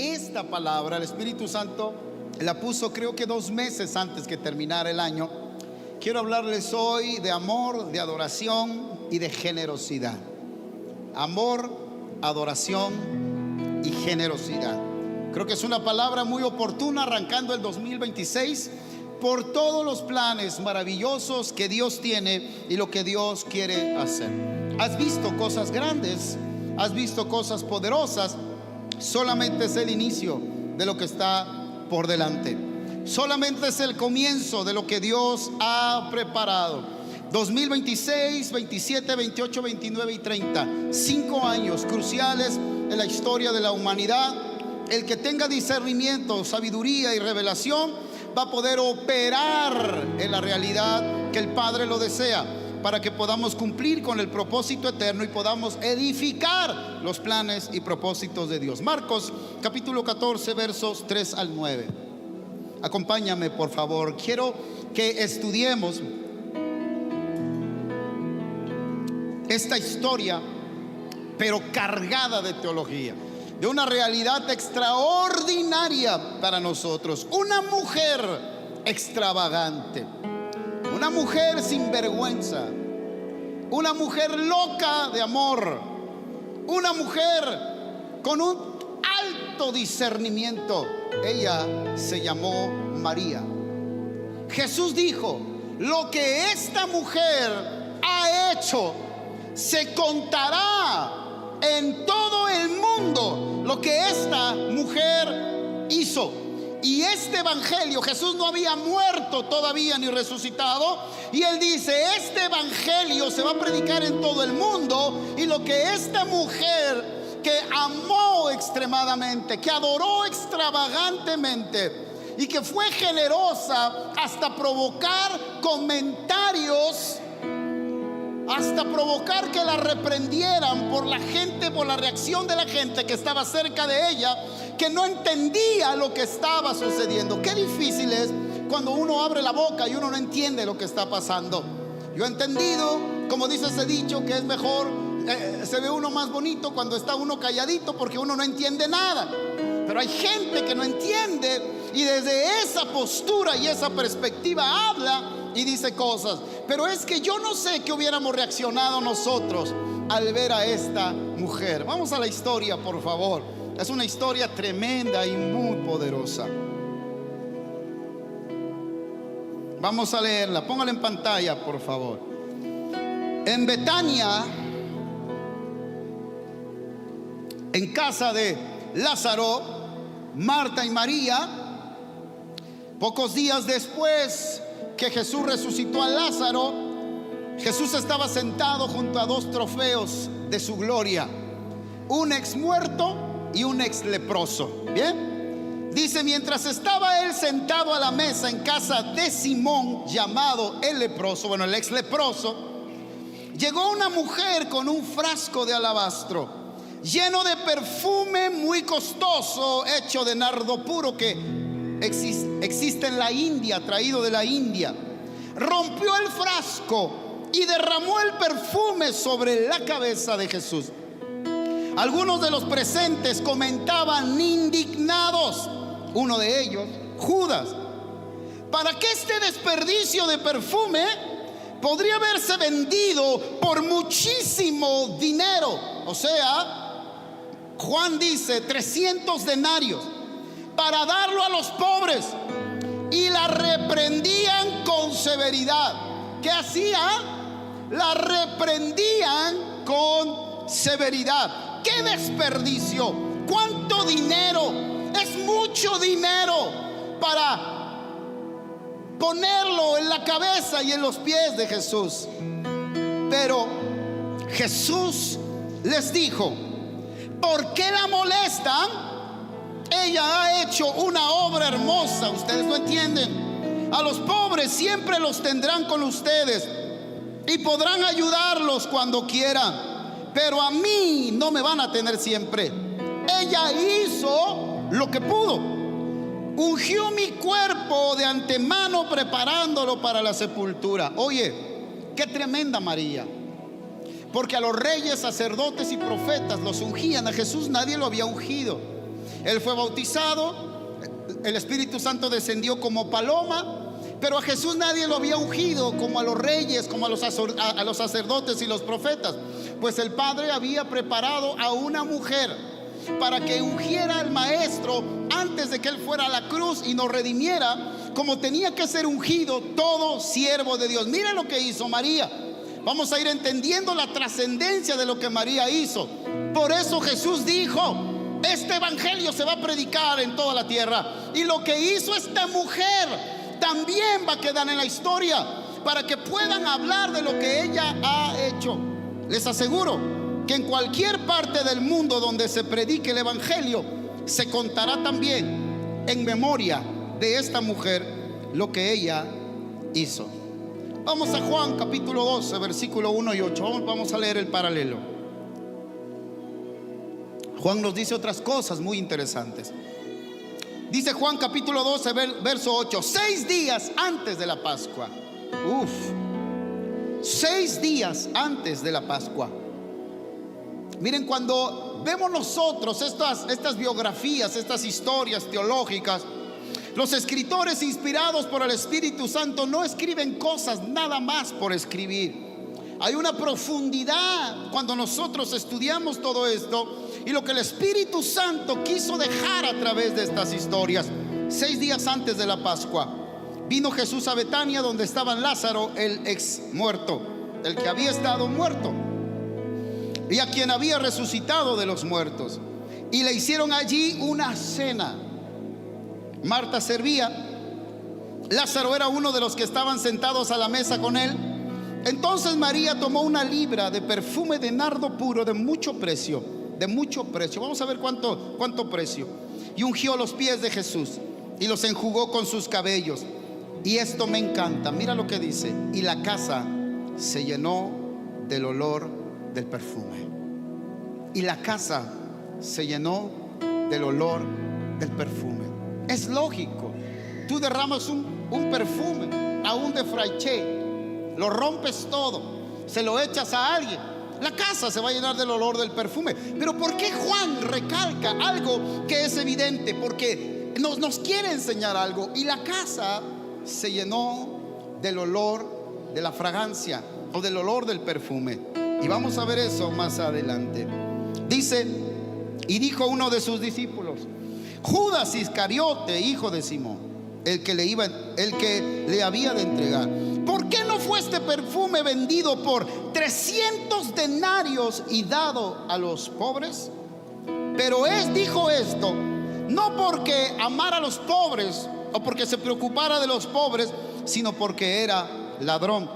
esta palabra, el Espíritu Santo la puso creo que 2 meses antes que terminara el año. Quiero hablarles hoy de amor, de adoración y de generosidad. Amor, adoración y generosidad. Creo que es una palabra muy oportuna arrancando el 2026 por todos los planes maravillosos que Dios tiene y lo que Dios quiere hacer. Has visto cosas grandes, has visto cosas poderosas. Solamente es el inicio de lo que está por delante. Solamente es el comienzo de lo que Dios ha preparado. 2026, 27, 28, 29 y 30. 5 años cruciales en la historia de la humanidad. El que tenga discernimiento, sabiduría y revelación va a poder operar en la realidad que el Padre lo desea, para que podamos cumplir con el propósito eterno y podamos edificar los planes y propósitos de Dios. Marcos capítulo 14 versos 3 al 9. Acompáñame por favor. Quiero que estudiemos esta historia, pero cargada de teología, de una realidad extraordinaria para nosotros. Una mujer extravagante, una mujer sin vergüenza, una mujer loca de amor, una mujer con un alto discernimiento. Ella se llamó María. Jesús dijo: lo que esta mujer ha hecho se contará en todo el mundo, lo que esta mujer hizo. Y este evangelio, Jesús no había muerto todavía ni resucitado, y él dice: este evangelio se va a predicar en todo el mundo. Y lo que esta mujer, que amó extremadamente, que adoró extravagantemente y que fue generosa hasta provocar comentarios, hasta provocar que la reprendieran por la gente, por la reacción de la gente que estaba cerca de ella, que no entendía lo que estaba sucediendo. Qué difícil es cuando uno abre la boca y uno no entiende lo que está pasando. Yo he entendido, como dice ese dicho, que es mejor, se ve uno más bonito cuando está uno calladito, porque uno no entiende nada. Pero hay gente que no entiende y desde esa postura y esa perspectiva habla y dice cosas. Pero es que yo no sé qué hubiéramos reaccionado nosotros al ver a esta mujer. Vamos a la historia, por favor. Es una historia tremenda y muy poderosa. Vamos a leerla. Póngala en pantalla, por favor. En Betania, en casa de Lázaro, Marta y María, pocos días después que Jesús resucitó a Lázaro, Jesús estaba sentado junto a 2 trofeos de su gloria: un ex muerto y un ex leproso. Bien, dice: mientras estaba él sentado a la mesa en casa de Simón, llamado el leproso, bueno, el ex leproso, llegó una mujer con un frasco de alabastro lleno de perfume muy costoso, hecho de nardo puro, que existe en la India, traído de la India. Rompió el frasco y derramó el perfume sobre la cabeza de Jesús. Algunos de los presentes comentaban indignados, uno de ellos, Judas: ¿para qué este desperdicio de perfume? Podría haberse vendido por muchísimo dinero. O sea, Juan dice 300 denarios, para darlo a los pobres. Y la reprendían con severidad. ¿Qué hacían? La reprendían con severidad. ¡Qué desperdicio! ¿Cuánto dinero? Es mucho dinero para ponerlo en la cabeza y en los pies de Jesús. Pero Jesús les dijo: ¿por qué la molestan? Ella ha hecho una obra hermosa. Ustedes no entienden. A los pobres siempre los tendrán con ustedes y podrán ayudarlos cuando quieran, pero a mí no me van a tener siempre. Ella hizo lo que pudo. Ungió mi cuerpo de antemano, preparándolo para la sepultura. Oye, qué tremenda María. Porque a los reyes, sacerdotes y profetas los ungían. A Jesús nadie lo había ungido. Él fue bautizado, el Espíritu Santo descendió como paloma. Pero a Jesús nadie lo había ungido como a los reyes, como a los sacerdotes y los profetas, pues el Padre había preparado a una mujer para que ungiera al Maestro antes de que Él fuera a la cruz y nos redimiera, como tenía que ser ungido todo siervo de Dios. Mira lo que hizo María. Vamos a ir entendiendo la trascendencia de lo que María hizo. Por eso Jesús dijo: este evangelio se va a predicar en toda la tierra. Y lo que hizo esta mujer también va a quedar en la historia, para que puedan hablar de lo que ella ha hecho. Les aseguro que en cualquier parte del mundo donde se predique el evangelio, se contará también en memoria de esta mujer lo que ella hizo. Vamos a Juan capítulo 12, versículo 1 y 8. Vamos a leer el paralelo. Juan nos dice otras cosas muy interesantes. Dice Juan capítulo 12, verso 8: 6 días antes de la Pascua. 6 días antes de la Pascua. Miren, cuando vemos nosotros estas biografías, estas historias teológicas, los escritores inspirados por el Espíritu Santo no escriben cosas nada más por escribir. Hay una profundidad cuando nosotros estudiamos todo esto y lo que el Espíritu Santo quiso dejar a través de estas historias. 6 días antes de la Pascua, vino Jesús a Betania, donde estaba Lázaro, el ex muerto, el que había estado muerto y a quien había resucitado de los muertos. Y le hicieron allí una cena. Marta servía, Lázaro era uno de los que estaban sentados a la mesa con él. Entonces María tomó una libra de perfume de nardo puro de mucho precio. Vamos a ver cuánto precio. Y ungió los pies de Jesús y los enjugó con sus cabellos. Y esto me encanta. Mira lo que dice: y la casa se llenó del olor del perfume. Y la casa se llenó del olor del perfume. Es lógico. Tú derramas un perfume, aún de fraiche, lo rompes todo, se lo echas a alguien, la casa se va a llenar del olor del perfume. Pero ¿por qué Juan recalca algo que es evidente? Porque nos quiere enseñar algo. Y la casa se llenó del olor de la fragancia, o del olor del perfume. Y vamos a ver eso más adelante. Dice: y dijo uno de sus discípulos, Judas Iscariote, hijo de Simón, el que le había de entregar: ¿por qué no fue este perfume vendido por 300 denarios y dado a los pobres? Pero dijo esto no porque amara a los pobres o porque se preocupara de los pobres, sino porque era ladrón.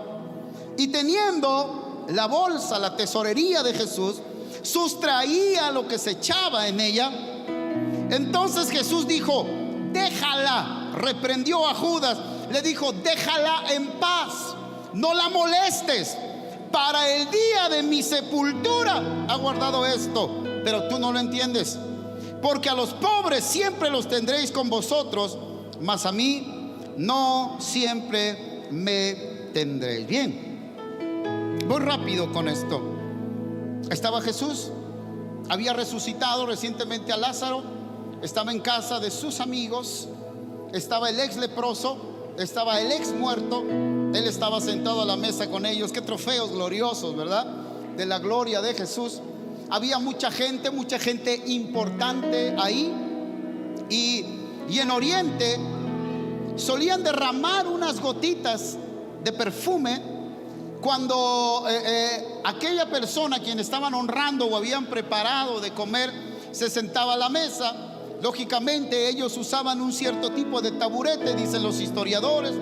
Y teniendo la bolsa, la tesorería de Jesús, sustraía lo que se echaba en ella. Entonces Jesús dijo: déjala. Reprendió a Judas, le dijo: déjala en paz, no la molestes. Para el día de mi sepultura ha guardado esto. Pero tú no lo entiendes, porque a los pobres siempre los tendréis con vosotros, mas a mí no siempre me tendréis. Bien, voy rápido con esto. Estaba Jesús, había resucitado recientemente a Lázaro, estaba en casa de sus amigos, estaba el ex leproso, estaba el ex muerto. Él estaba sentado a la mesa con ellos. Qué trofeos gloriosos, ¿verdad? De la gloria de Jesús. Había mucha gente importante ahí. Y en Oriente solían derramar unas gotitas de perfume cuando aquella persona a quien estaban honrando o habían preparado de comer se sentaba a la mesa. Lógicamente ellos usaban un cierto tipo de taburete, dicen los historiadores.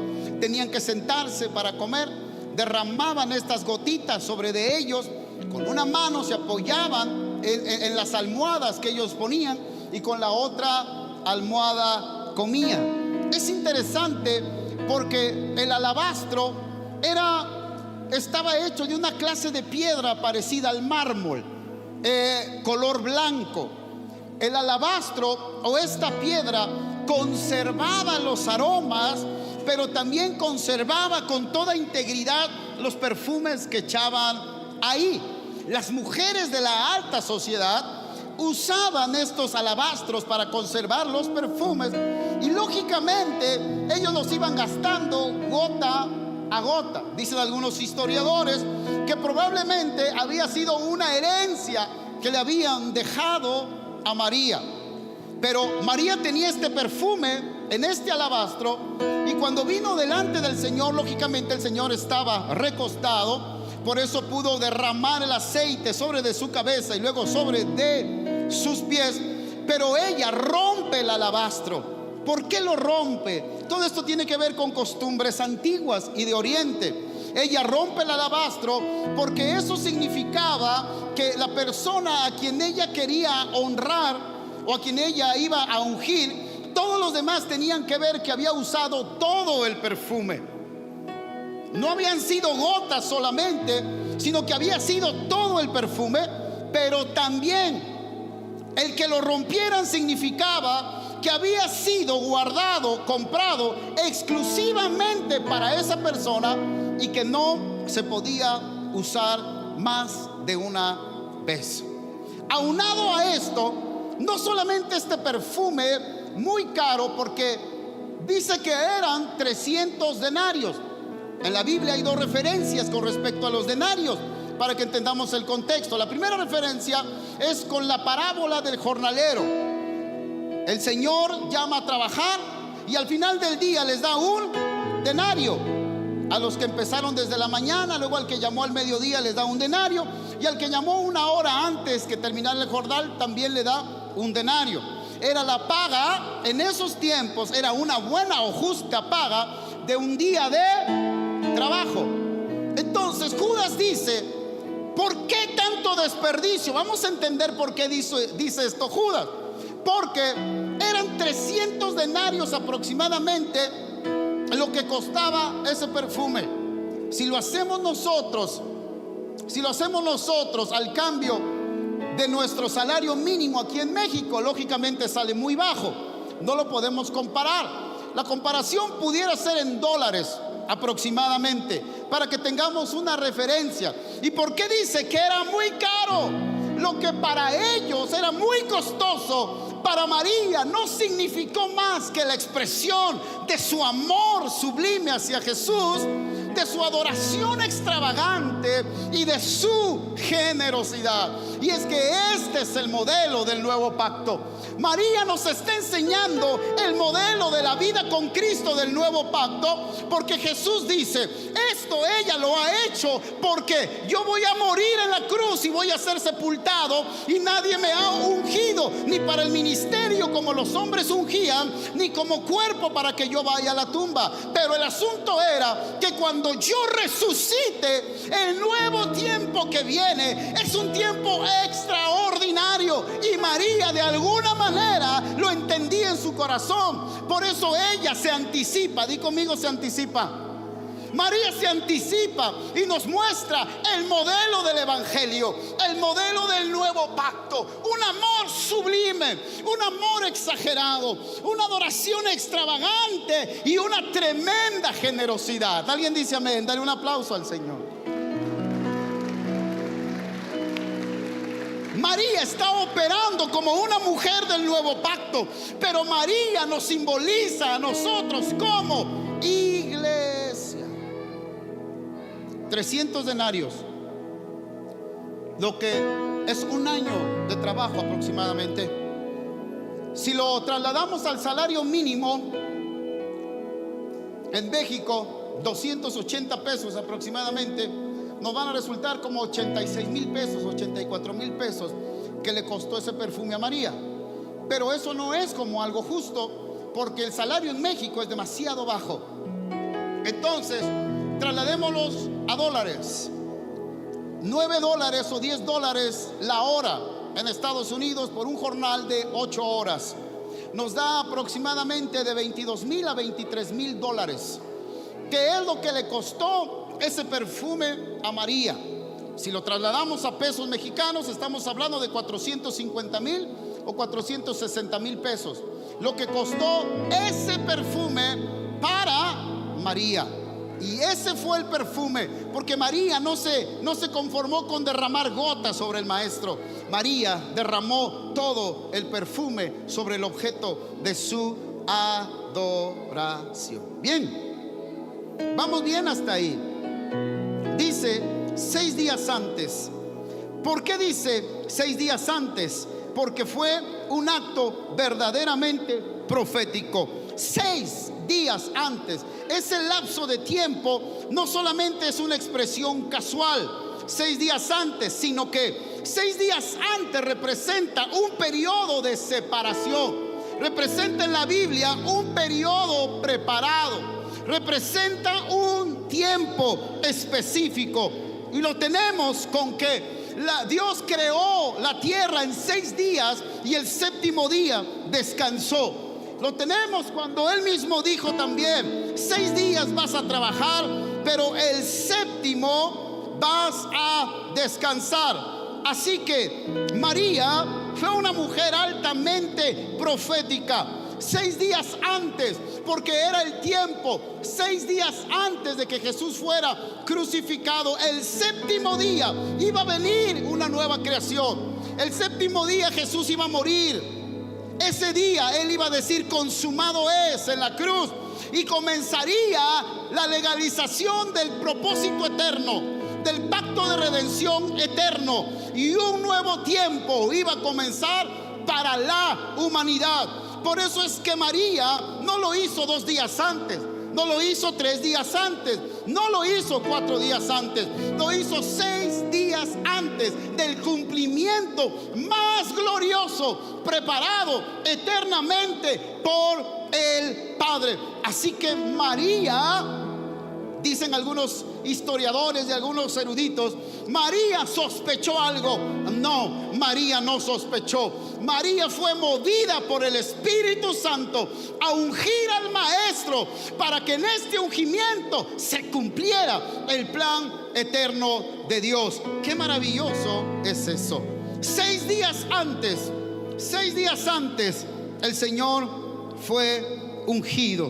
Tenían que sentarse para comer. Derramaban estas gotitas sobre de ellos. Con una mano se apoyaban en las almohadas que ellos ponían y con la otra almohada comían. Es interesante porque el alabastro estaba hecho de una clase de piedra parecida al mármol, color blanco. El alabastro o esta piedra conservaba los aromas, pero también conservaba con toda integridad los perfumes que echaban ahí. Las mujeres de la alta sociedad usaban estos alabastros para conservar los perfumes, y lógicamente ellos los iban gastando gota a gota. Dicen algunos historiadores que probablemente había sido una herencia que le habían dejado a María. Pero María tenía este perfume en este alabastro, y cuando vino delante del Señor, lógicamente el Señor estaba recostado, por eso pudo derramar el aceite sobre de su cabeza y luego sobre de sus pies. Pero ella rompe el alabastro. ¿Por qué lo rompe? Todo esto tiene que ver con costumbres antiguas y de Oriente. Ella rompe el alabastro porque eso significaba que la persona a quien ella quería honrar o a quien ella iba a ungir, todos los demás tenían que ver que había usado todo el perfume. No habían sido gotas solamente, sino que había sido todo el perfume. Pero también el que lo rompieran significaba que había sido guardado, comprado exclusivamente para esa persona, y que no se podía usar más de una vez. Aunado a esto, no solamente este perfume muy caro, porque dice que eran 300 denarios. En la Biblia hay dos referencias con respecto a los denarios para que entendamos el contexto. La primera referencia es con la parábola del jornalero. El Señor llama a trabajar y al final del día les da un denario. A los que empezaron desde la mañana, luego al que llamó al mediodía les da un denario, y al que llamó una hora antes que terminara el jornal también le da un denario. Era la paga en esos tiempos, era una buena o justa paga de un día de trabajo. Entonces Judas dice: ¿por qué tanto desperdicio? Vamos a entender por qué dice esto Judas. Porque eran 300 denarios aproximadamente lo que costaba ese perfume. Si lo hacemos nosotros al cambio de nuestro salario mínimo aquí en México, lógicamente sale muy bajo. No lo podemos comparar. La comparación pudiera ser en dólares aproximadamente, para que tengamos una referencia. ¿Y por qué dice que era muy caro? Lo que para ellos era muy costoso, para María no significó más que la expresión de su amor sublime hacia Jesús, de su adoración extravagante y de su generosidad. Y es que este es el modelo del nuevo pacto. María nos está enseñando el modelo de la vida con Cristo del nuevo pacto, porque Jesús dice: esto ella lo ha hecho porque yo voy a morir en la cruz y voy a ser sepultado, y nadie me ha ungido ni para el ministerio como los hombres ungían, ni como cuerpo para que yo vaya a la tumba. Pero el asunto era que cuando yo resucite, el nuevo tiempo que viene es un tiempo extraordinario, y María de alguna manera lo entendía en su corazón. Por eso ella se anticipa. Di conmigo: se anticipa. María se anticipa y nos muestra el modelo del evangelio, el modelo del nuevo pacto. Un amor sublime, un amor exagerado, una adoración extravagante y una tremenda generosidad. ¿Alguien dice amén? Dale un aplauso al Señor. María está operando como una mujer del nuevo pacto, pero María nos simboliza a nosotros como iglesia. 300 denarios, lo que es un año de trabajo aproximadamente. Si lo trasladamos al salario mínimo en México, 280 pesos aproximadamente, nos van a resultar como 86,000 pesos, 84,000 pesos que le costó ese perfume a María. Pero eso no es como algo justo, porque el salario en México es demasiado bajo. Entonces, trasladémoslos a dólares. $9 o $10 la hora en Estados Unidos por un jornal de 8 horas nos da aproximadamente de 22,000 a 23,000 dólares, que es lo que le costó ese perfume a María. Si lo trasladamos a pesos mexicanos, estamos hablando de 450,000 o 460,000 pesos, lo que costó ese perfume para María. Y ese fue el perfume, porque María no se conformó con derramar gotas sobre el maestro. María derramó todo el perfume sobre el objeto de su adoración. Bien, vamos bien hasta ahí. Dice 6 días antes. ¿Por qué dice 6 días antes? Porque fue un acto verdaderamente profético. 6 días antes. Ese lapso de tiempo no solamente es una expresión casual, 6 días antes, sino que 6 días antes representa un periodo de separación. Representa en la Biblia un periodo preparado. Representa un tiempo específico. Y lo tenemos con que Dios creó la tierra en 6 días y el séptimo día descansó. Lo tenemos cuando Él mismo dijo también: 6 días vas a trabajar, pero el séptimo vas a descansar. Así que María fue una mujer altamente profética. 6 días antes, porque era el tiempo, 6 días antes de que Jesús fuera crucificado, el séptimo día iba a venir una nueva creación. El séptimo día Jesús iba a morir. Ese día Él iba a decir: consumado es, en la cruz, y comenzaría la legalización del propósito eterno, del pacto de redención eterno, y un nuevo tiempo iba a comenzar para la humanidad. Por eso es que María no lo hizo 2 días antes, no lo hizo 3 días antes, no lo hizo 4 días antes, lo hizo 6 días antes del cumplimiento más glorioso, preparado eternamente por el Padre. Así que María, dicen algunos historiadores y algunos eruditos, María sospechó algo. No, María no sospechó. María fue movida por el Espíritu Santo a ungir al Maestro para que en este ungimiento se cumpliera el plan eterno de Dios. Qué maravilloso es eso. 6 días antes, 6 días antes, el Señor fue ungido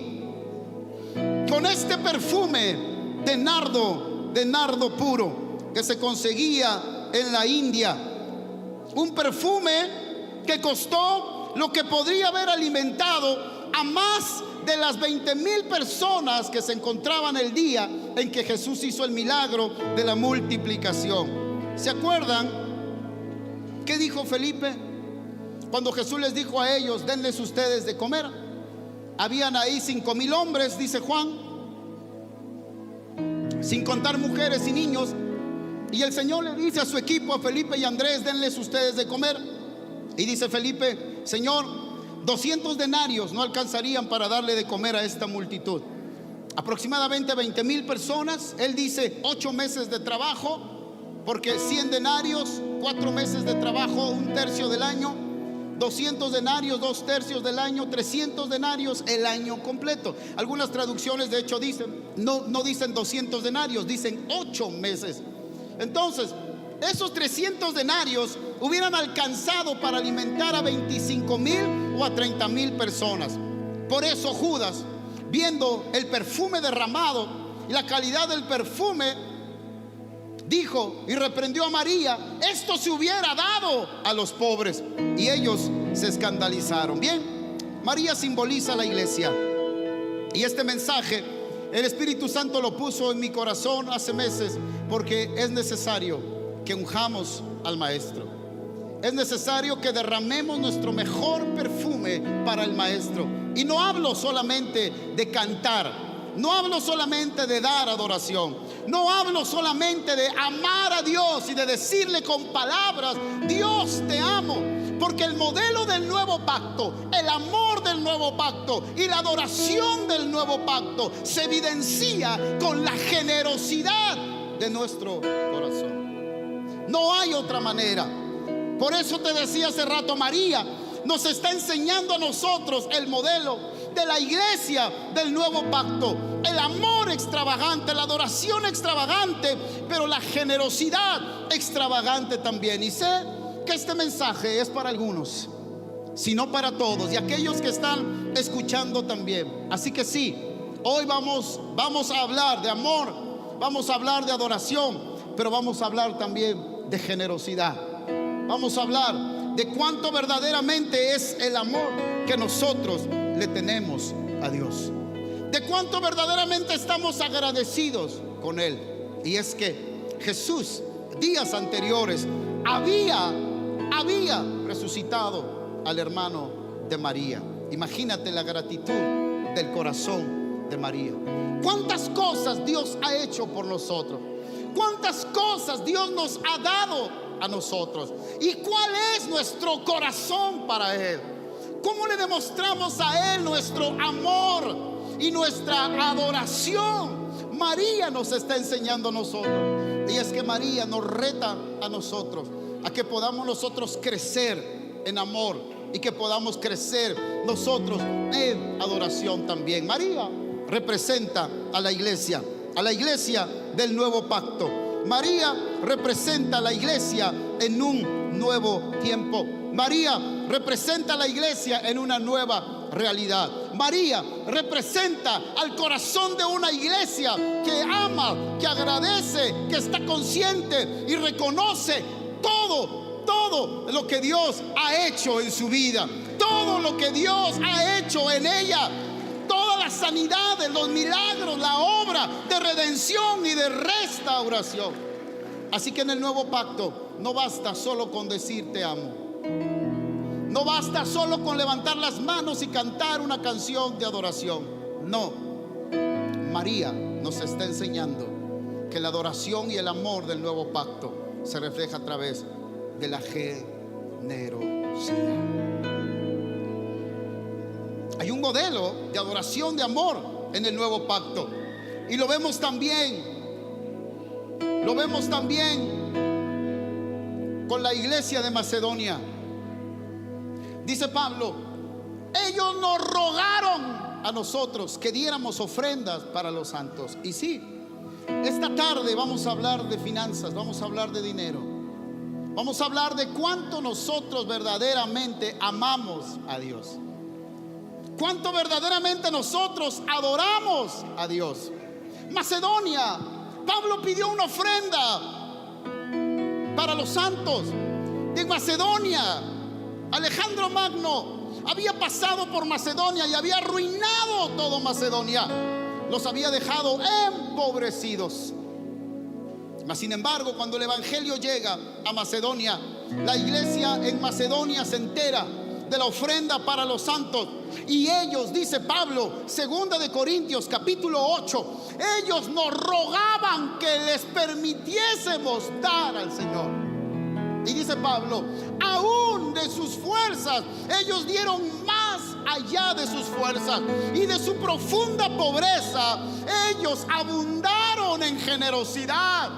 con este perfume de nardo puro que se conseguía en la India. Un perfume que costó lo que podría haber alimentado a más de las 20,000 personas que se encontraban el día en que Jesús hizo el milagro de la multiplicación. ¿Se acuerdan qué dijo Felipe cuando Jesús les dijo a ellos: denles ustedes de comer? Habían ahí 5,000 hombres, dice Juan, sin contar mujeres y niños. Y el Señor le dice a su equipo, a Felipe y Andrés: denles ustedes de comer. Y dice Felipe: Señor, 200 denarios no alcanzarían para darle de comer a esta multitud. Aproximadamente 20,000 personas. Él dice 8 meses de trabajo, porque 100 denarios, 4 meses de trabajo, 1/3 del año. 200 denarios, 2/3 del año. 300 denarios el año completo. Algunas traducciones de hecho dicen, no dicen 200 denarios, dicen 8 meses. Entonces, esos 300 denarios hubieran alcanzado para alimentar a 25,000 o a 30,000 personas. Por eso Judas, viendo el perfume derramado y la calidad del perfume, dijo y reprendió a María: esto se hubiera dado a los pobres. Y ellos se escandalizaron. Bien, María simboliza la iglesia. Y este mensaje el Espíritu Santo lo puso en mi corazón hace meses, porque es necesario que unjamos al Maestro. Es necesario que derramemos nuestro mejor perfume para el Maestro. Y no hablo solamente de cantar, no hablo solamente de dar adoración, no hablo solamente de amar a Dios y de decirle con palabras: Dios te amo. Porque el modelo del nuevo pacto, el amor del nuevo pacto y la adoración del nuevo pacto se evidencia con la generosidad de nuestro corazón. No hay otra manera. Por eso te decía hace rato, María nos está enseñando a nosotros el modelo de la iglesia del nuevo pacto. El amor extravagante, la adoración extravagante, pero la generosidad extravagante también. Y sé que este mensaje es para algunos, sino para todos, y aquellos que están escuchando también. Así que sí, hoy vamos a hablar de amor, vamos a hablar de adoración, pero vamos a hablar también de generosidad. vamos a hablar de cuánto verdaderamente es el amor que nosotros le tenemos a Dios, de cuánto verdaderamente estamos agradecidos con Él. Y es que Jesús, días anteriores, había resucitado al hermano de María. Imagínate la gratitud del corazón de María. Cuántas cosas Dios ha hecho por nosotros, cuántas cosas Dios nos ha dado a nosotros, y cuál es nuestro corazón para Él. ¿Cómo le demostramos a Él nuestro amor y nuestra adoración? María nos está enseñando a nosotros, y es que María nos reta a nosotros a que podamos nosotros crecer en amor y que podamos crecer nosotros en adoración también. María representa a la iglesia del nuevo pacto. María representa a la iglesia en un nuevo tiempo. María representa a la iglesia en una nueva realidad. María representa al corazón de una iglesia que ama, que agradece, que está consciente y reconoce todo lo que Dios ha hecho en su vida, todo lo que Dios ha hecho en ella, todas las sanidades, los milagros, la obra de redención y de restauración. Así que en el nuevo pacto no basta solo con decir te amo, no basta solo con levantar las manos y cantar una canción de adoración. No, María nos está enseñando que la adoración y el amor del nuevo pacto se refleja a través de la generosidad. Hay un modelo de adoración, de amor en el nuevo pacto, y lo vemos también con la iglesia de Macedonia. Dice Pablo: ellos nos rogaron a nosotros que diéramos ofrendas para los santos. Y sí, esta tarde vamos a hablar de finanzas, vamos a hablar de dinero, vamos a hablar de cuánto nosotros verdaderamente amamos a Dios, cuánto verdaderamente nosotros adoramos a Dios. Macedonia, Pablo pidió una ofrenda para los santos de Macedonia. Alejandro Magno había pasado por Macedonia y había arruinado todo Macedonia, los había dejado empobrecidos. Mas sin embargo, cuando el evangelio llega a Macedonia, la iglesia en Macedonia se entera de la ofrenda para los santos, y ellos, dice Pablo, 2 de Corintios capítulo 8, ellos nos rogaban que les permitiésemos dar al Señor. Y dice Pablo, aún de sus fuerzas, ellos dieron más allá de sus fuerzas, y de su profunda pobreza ellos abundaron en generosidad.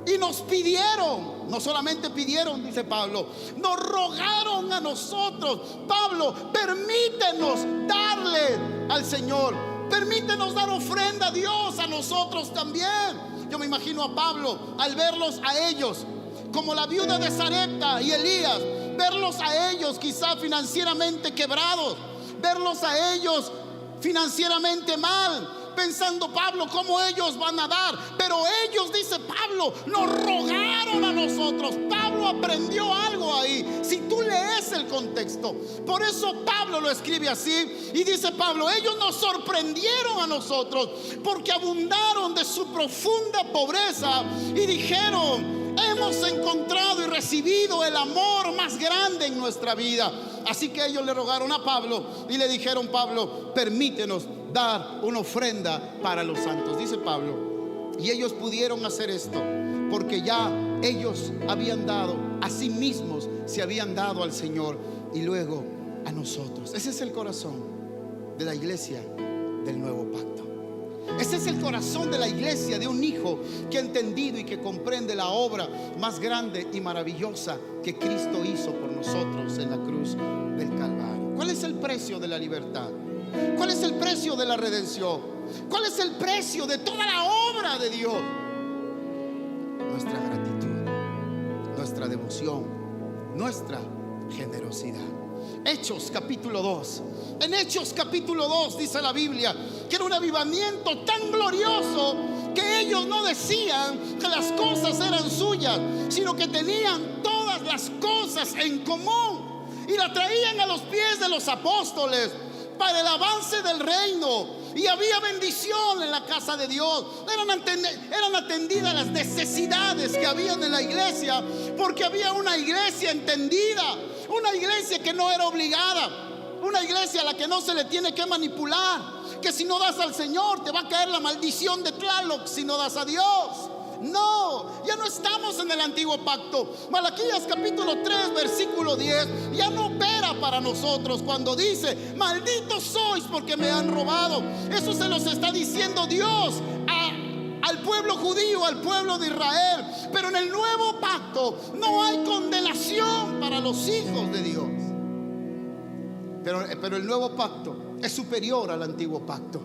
Y nos pidieron, no solamente pidieron, dice Pablo, nos rogaron a nosotros: Pablo, permítenos darle al Señor, permítenos dar ofrenda a Dios a nosotros también. Yo me imagino a Pablo al verlos a ellos, como la viuda de Sarepta y Elías, verlos a ellos quizá financieramente quebrados, verlos a ellos financieramente mal, pensando Pablo, ¿cómo ellos van a dar? Pero ellos, dice Pablo, nos rogaron a nosotros. Pablo aprendió algo ahí, si tú lees el contexto. Por eso Pablo lo escribe así, y dice Pablo, ellos nos sorprendieron a nosotros porque abundaron de su profunda pobreza y dijeron: hemos encontrado y recibido el amor más grande en nuestra vida. Así que ellos le rogaron a Pablo y le dijeron: Pablo, permítenos dar una ofrenda para los santos. Dice Pablo, y ellos pudieron hacer esto porque ya ellos habían dado a sí mismos, se habían dado al Señor y luego a nosotros. Ese es el corazón de la iglesia del nuevo pacto. Ese es el corazón de la iglesia, de un hijo que ha entendido y que comprende la obra más grande y maravillosa que Cristo hizo por nosotros en la cruz del Calvario. ¿Cuál es el precio de la libertad? ¿Cuál es el precio de la redención? ¿Cuál es el precio de toda la obra de Dios? Nuestra gratitud, nuestra devoción, nuestra generosidad. Hechos capítulo 2. En Hechos capítulo 2 dice la Biblia que era un avivamiento tan glorioso que ellos no decían que las cosas eran suyas, sino que tenían todas las cosas en común y la traían a los pies de los apóstoles para el avance del reino. Y había bendición en la casa de Dios. Eran atendidas las necesidades que habían en la iglesia, porque había una iglesia entendida, una iglesia que no era obligada, una iglesia a la que no se le tiene que manipular, que si no das al Señor te va a caer la maldición de Tlaloc si no das a Dios. No, ya no estamos en el antiguo pacto. Malaquías capítulo 3 versículo 10 ya no opera para nosotros cuando dice: malditos sois porque me han robado. Eso se los está diciendo Dios al pueblo judío, al pueblo de Israel. Pero en el nuevo pacto no hay condenación para los hijos de Dios. Pero el nuevo pacto es superior al antiguo pacto,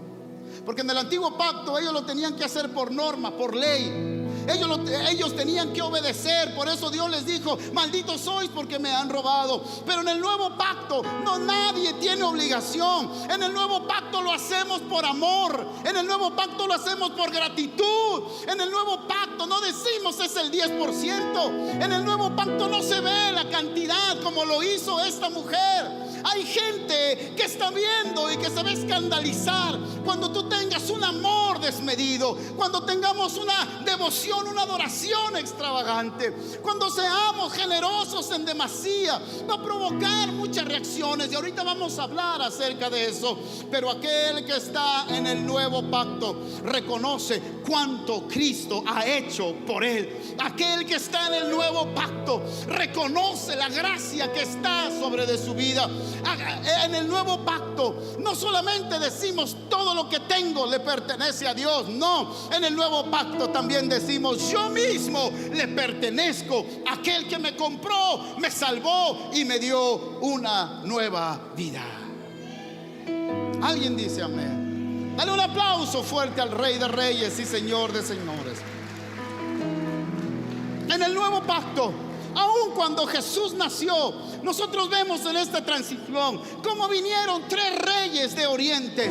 porque en el antiguo pacto ellos lo tenían que hacer por norma, por ley. Ellos tenían que obedecer. Por eso Dios les dijo: malditos sois porque me han robado. Pero en el nuevo pacto no, nadie tiene obligación. En el nuevo pacto lo hacemos por amor. En el nuevo pacto lo hacemos por gratitud. En el nuevo pacto no decimos es el 10%. En el nuevo pacto no se ve la cantidad como lo hizo esta mujer. Hay gente que está viendo y que se va a escandalizar cuando tú tengas un amor desmedido, cuando tengamos una devoción, una adoración extravagante, cuando seamos generosos en demasía. Va a provocar muchas reacciones y ahorita vamos a hablar acerca de eso. Pero aquel que está en el nuevo pacto reconoce cuánto Cristo ha hecho por él. Aquel que está en el nuevo pacto reconoce la gracia que está sobre de su vida. En el nuevo pacto no solamente decimos todo lo que tengo le pertenece a Dios. No, en el nuevo pacto también decimos: yo mismo le pertenezco a aquel que me compró, me salvó y me dio una nueva vida. Alguien dice amén. Dale un aplauso fuerte al Rey de Reyes y Señor de Señores. En el nuevo pacto, aun cuando Jesús nació, nosotros vemos en esta transición cómo vinieron 3 reyes de Oriente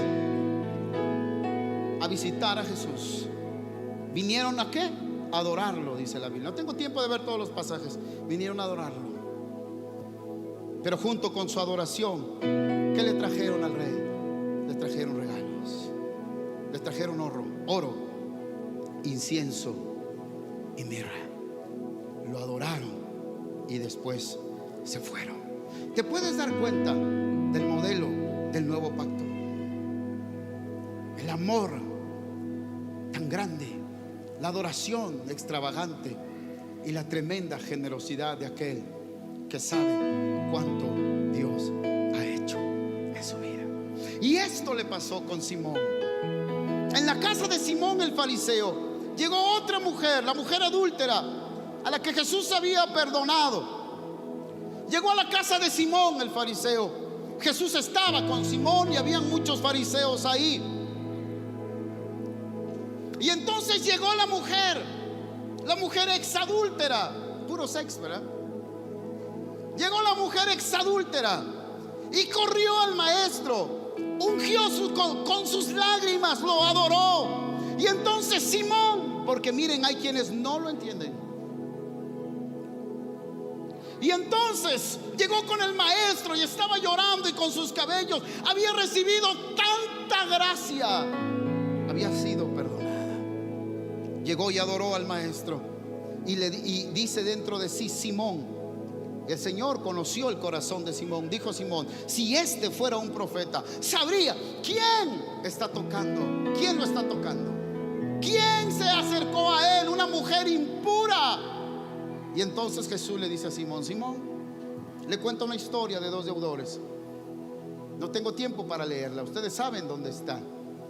a visitar a Jesús. ¿Vinieron a qué? A adorarlo, dice la Biblia. No tengo tiempo de ver todos los pasajes. Vinieron a adorarlo. Pero junto con su adoración, ¿qué le trajeron al rey? Le trajeron regalos. Le trajeron oro, incienso y mirra. Lo adoraron y después se fueron. Te puedes dar cuenta del modelo del nuevo pacto. El amor tan grande, la adoración extravagante y la tremenda generosidad de aquel que sabe cuánto Dios ha hecho en su vida. Y esto le pasó con Simón. En la casa de Simón el fariseo llegó otra mujer, la mujer adúltera, a la que Jesús había perdonado. Llegó a la casa de Simón el fariseo. Jesús estaba con Simón y habían muchos fariseos ahí. Y entonces llegó la mujer exadúltera, puro sexo, ¿verdad? Llegó la mujer exadúltera y corrió al maestro, ungió con sus lágrimas, lo adoró. Y entonces Simón, porque miren, hay quienes no lo entienden. Y entonces llegó con el maestro y estaba llorando, y con sus cabellos había recibido tanta gracia, había sido perdonada. Llegó y adoró al maestro y dice dentro de sí: Simón, el Señor conoció el corazón de Simón. Dijo Simón: si este fuera un profeta, sabría quién está tocando, quién lo está tocando, quién se acercó a él, una mujer impura. Y entonces Jesús le dice a Simón: Simón, le cuento una historia de 2 deudores. No tengo tiempo para leerla, ustedes saben dónde está.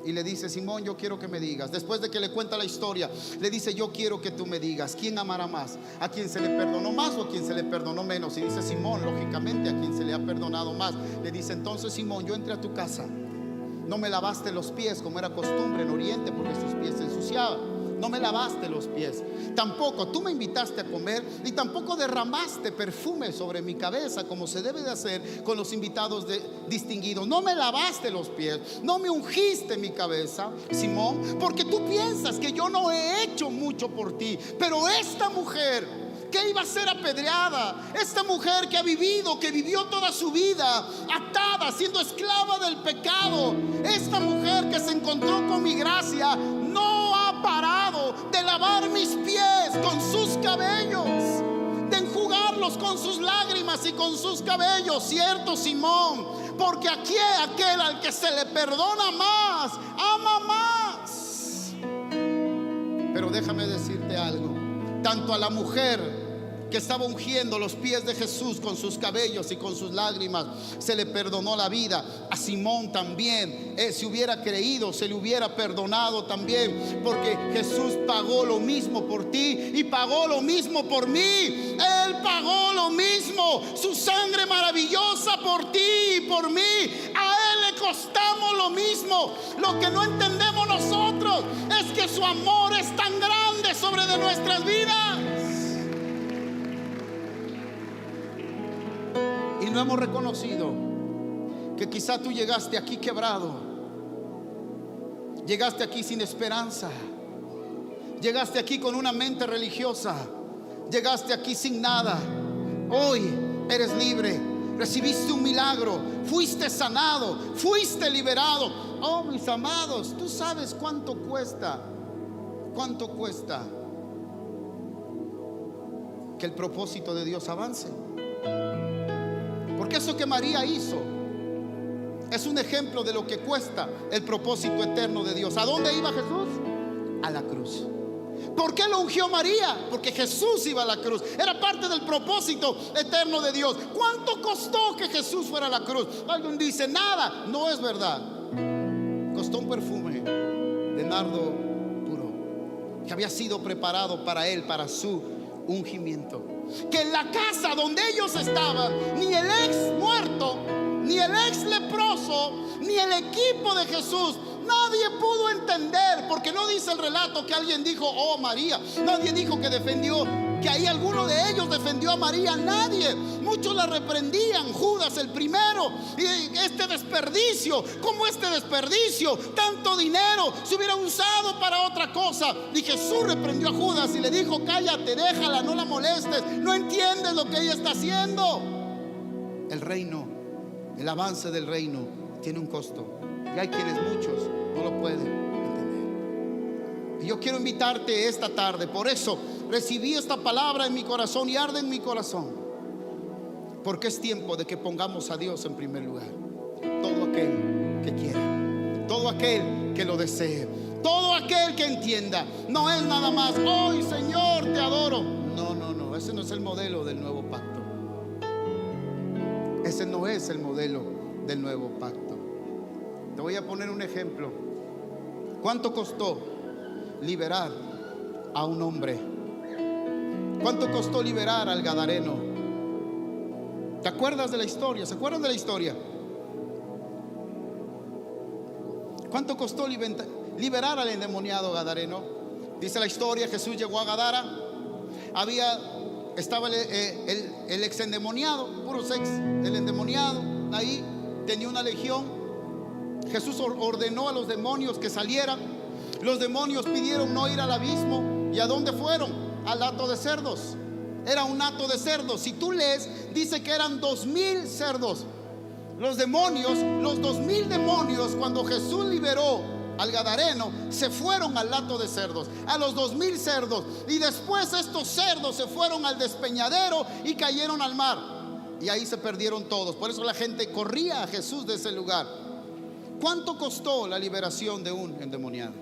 Y le dice: Simón, yo quiero que me digas. Después de que le cuenta la historia, le dice: yo quiero que tú me digas, ¿quién amará más? ¿A quien se le perdonó más o a quien se le perdonó menos? Y dice Simón, lógicamente, a quien se le ha perdonado más. Le dice: entonces, Simón, yo entré a tu casa, no me lavaste los pies como era costumbre en Oriente, porque sus pies se ensuciaban. No me lavaste los pies. Tampoco tú me invitaste a comer, y tampoco derramaste perfume sobre mi cabeza, como se debe de hacer con los invitados distinguidos. No me lavaste los pies, no me ungiste mi cabeza, Simón, porque tú piensas que yo no he hecho mucho por ti. Pero esta mujer que iba a ser apedreada. Esta mujer que vivió toda su vida atada, siendo esclava del pecado. Esta mujer que se encontró con mi gracia no ha parado de lavar mis pies con sus cabellos, de enjugarlos con sus lágrimas y con sus cabellos. Cierto, Simón, porque aquí aquel al que se le perdona más, ama más. Pero déjame decirte algo, tanto a la mujer que estaba ungiendo los pies de Jesús con sus cabellos y con sus lágrimas, se le perdonó la vida. A Simón también, si hubiera creído, se le hubiera perdonado también, porque Jesús pagó lo mismo por ti y pagó lo mismo por mí. Él pagó lo mismo, su sangre maravillosa por ti y por mí. A Él le costamos lo mismo. Lo que no entendemos nosotros es que su amor es tan grande sobre de nuestras vidas. Y no hemos reconocido que quizá tú llegaste aquí quebrado, llegaste aquí sin esperanza, llegaste aquí con una mente religiosa, llegaste aquí sin nada. Hoy eres libre, recibiste un milagro, fuiste sanado, fuiste liberado. Oh, mis amados, tú sabes cuánto cuesta que el propósito de Dios avance. Porque eso que María hizo es un ejemplo de lo que cuesta el propósito eterno de Dios. ¿A dónde iba Jesús? A la cruz. ¿Por qué lo ungió María? Porque Jesús iba a la cruz. Era parte del propósito eterno de Dios. ¿Cuánto costó que Jesús fuera a la cruz? Alguien dice, nada. No es verdad. Costó un perfume de nardo puro que había sido preparado para él, para su ungimiento. Que en la casa donde ellos estaban, ni el ex muerto, ni el ex leproso, ni el equipo de Jesús, nadie pudo entender. Porque no dice el relato que alguien dijo, oh María. Nadie dijo que defendió, que ahí alguno de ellos defendió a María. Nadie. Muchos la reprendían, Judas el primero. Y este desperdicio, ¿cómo este desperdicio? Tanto dinero se hubiera usado para otra cosa. Y Jesús reprendió a Judas y le dijo, cállate, déjala, no la molestes, no entiendes lo que ella está haciendo. El reino, el avance del reino tiene un costo, y hay quienes muchos no lo pueden entender. Y yo quiero invitarte esta tarde. Por eso recibí esta palabra en mi corazón y arde en mi corazón, porque es tiempo de que pongamos a Dios en primer lugar. Todo aquel que quiera, todo aquel que lo desee, todo aquel que entienda. No es nada más, hoy Señor te adoro. No, no, no, ese no es el modelo del nuevo pacto. Ese no es el modelo del nuevo pacto. Te voy a poner un ejemplo. ¿Cuánto costó liberar a un hombre? ¿Cuánto costó liberar al gadareno? ¿Te acuerdas de la historia? ¿Se acuerdan de la historia? ¿Cuánto costó liberar al endemoniado gadareno? Dice la historia, Jesús llegó a Gadara. Estaba el ex endemoniado, puros ex, el endemoniado. Ahí tenía una legión. Jesús ordenó a los demonios que salieran. Los demonios pidieron no ir al abismo. ¿Y a dónde fueron? Al hato de cerdos. Era un hato de cerdos. Si tú lees, dice que eran 2000 cerdos. Los demonios, los 2000 demonios, cuando Jesús liberó al gadareno, se fueron al hato de cerdos, a los 2000 cerdos. Y después estos cerdos se fueron al despeñadero y cayeron al mar. Y ahí se perdieron todos. Por eso la gente corría a Jesús de ese lugar. ¿Cuánto costó la liberación de un endemoniado?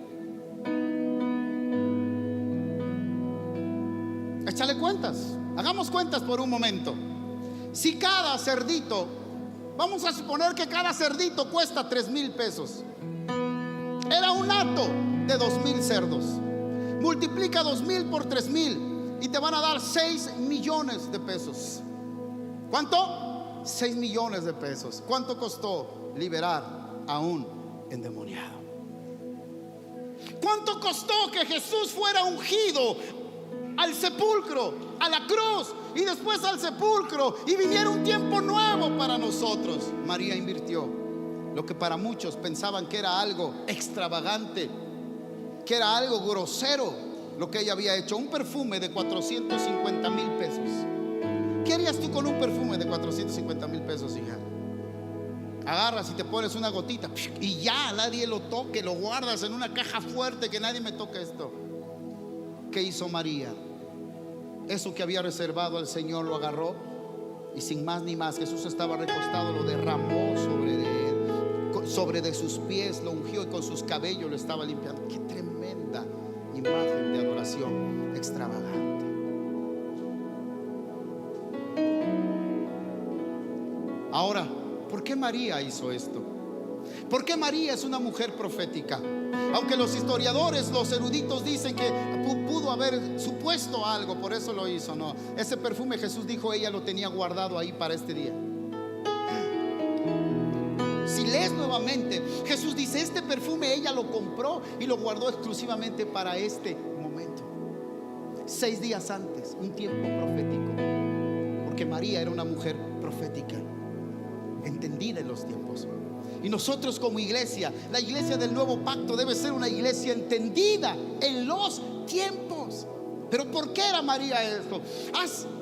Échale cuentas. Hagamos cuentas por un momento. Si cada cerdito, vamos a suponer que cada cerdito cuesta 3,000 pesos. Era un hato de 2,000 cerdos. Multiplica 2,000 por 3,000 y te van a dar 6 millones de pesos. ¿Cuánto? 6 millones de pesos. ¿Cuánto costó liberar a un endemoniado? ¿Cuánto costó que Jesús fuera ungido al sepulcro, a la cruz y después al sepulcro, y viniera un tiempo nuevo para nosotros? María invirtió lo que para muchos pensaban que era algo extravagante, que era algo grosero. lo que ella había hecho: un perfume de 450,000 pesos. ¿Qué harías tú con un perfume de 450,000 pesos, hija? Agarras y te pones una gotita y ya, nadie lo toque, lo guardas en una caja fuerte, que nadie me toque esto. ¿Qué hizo María? Eso que había reservado al Señor lo agarró y sin más ni más, Jesús estaba recostado, lo derramó sobre de él, sobre de sus pies, lo ungió y con sus cabellos lo estaba limpiando. Qué tremenda imagen de adoración extravagante. Ahora, ¿por qué María hizo esto? ¿Por qué María es una mujer profética? Aunque los historiadores, los eruditos dicen que pudo haber supuesto algo, por eso lo hizo. No, ese perfume, Jesús dijo, ella lo tenía guardado ahí para este día. Si lees nuevamente, Jesús dice, este perfume ella lo compró y lo guardó exclusivamente para este momento. 6 días antes, un tiempo profético, porque María era una mujer profética, entendida en los tiempos. Y nosotros como iglesia, la iglesia del nuevo pacto debe ser una iglesia entendida en los tiempos. Pero ¿por qué era María esto?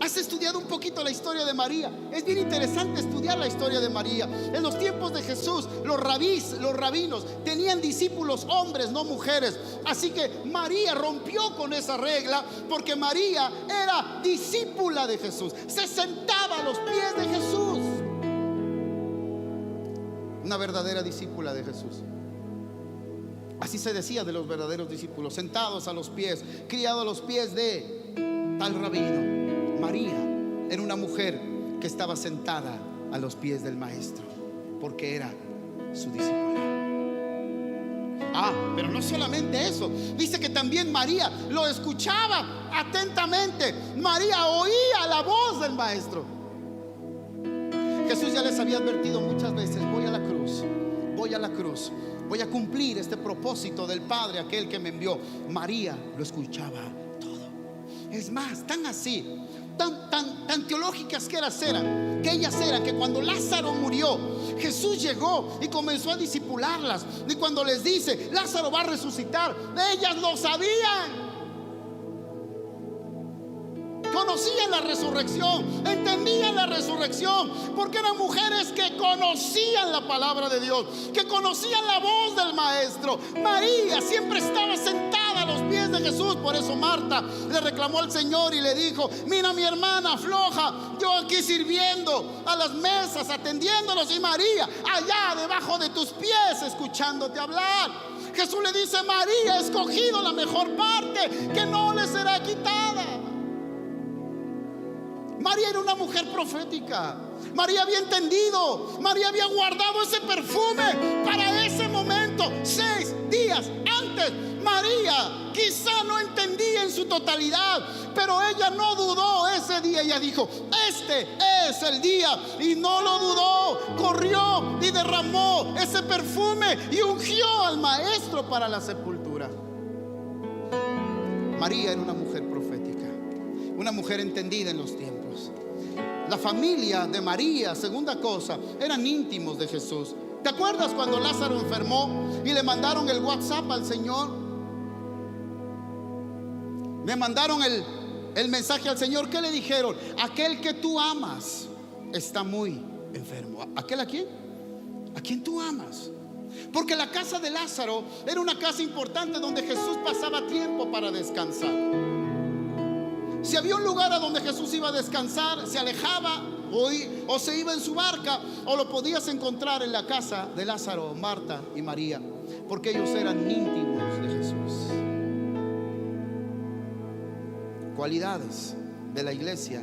¿Has estudiado un poquito la historia de María? Es bien interesante estudiar la historia de María. En los tiempos de Jesús, los rabinos tenían discípulos hombres, no mujeres. Así que María rompió con esa regla, porque María era discípula de Jesús, se sentaba a los pies de Jesús. Una verdadera discípula de Jesús. Así se decía de los verdaderos discípulos: sentados a los pies, criados a los pies de tal rabino. María era una mujer que estaba sentada a los pies del maestro, porque era su discípula. Pero no solamente eso, dice que también María lo escuchaba atentamente. María oía la voz del maestro. Jesús ya les había advertido muchas veces: voy a la cruz, voy a la cruz, voy a cumplir este propósito del Padre, aquel que me envió. María lo escuchaba todo. Es más, tan así, tan teológicas que ellas eran, que cuando Lázaro murió, Jesús llegó y comenzó a discipularlas. Y cuando les dice: Lázaro va a resucitar, ellas lo sabían. Conocían la resurrección, entendían la resurrección, porque eran mujeres que conocían la palabra de Dios, que conocían la voz del maestro. María siempre estaba sentada a los pies de Jesús. Por eso Marta le reclamó al Señor y le dijo: mira, mi hermana floja, yo aquí sirviendo a las mesas, atendiéndolos, y María allá debajo de tus pies escuchándote hablar. Jesús le dice: María ha escogido la mejor parte, que no le será quitada. María era una mujer profética. María había entendido, María había guardado ese perfume para ese momento. 6 días antes, María quizá no entendía en su totalidad, pero ella no dudó ese día. Ella dijo: este es el día, y no lo dudó. Corrió y derramó ese perfume y ungió al maestro para la sepultura. María era una mujer profética, una mujer entendida en los tiempos. La familia de María, segunda cosa, eran íntimos de Jesús. ¿Te acuerdas cuando Lázaro enfermó y le mandaron el WhatsApp al Señor? Le mandaron el mensaje al Señor. ¿Qué le dijeron? Aquel que tú amas está muy enfermo. ¿Aquel a quién? ¿A quién tú amas? Porque la casa de Lázaro era una casa importante donde Jesús pasaba tiempo para descansar. Si había un lugar a donde Jesús iba a descansar, se alejaba o se iba en su barca, o lo podías encontrar en la casa de Lázaro, Marta y María, porque ellos eran íntimos de Jesús. Cualidades de la iglesia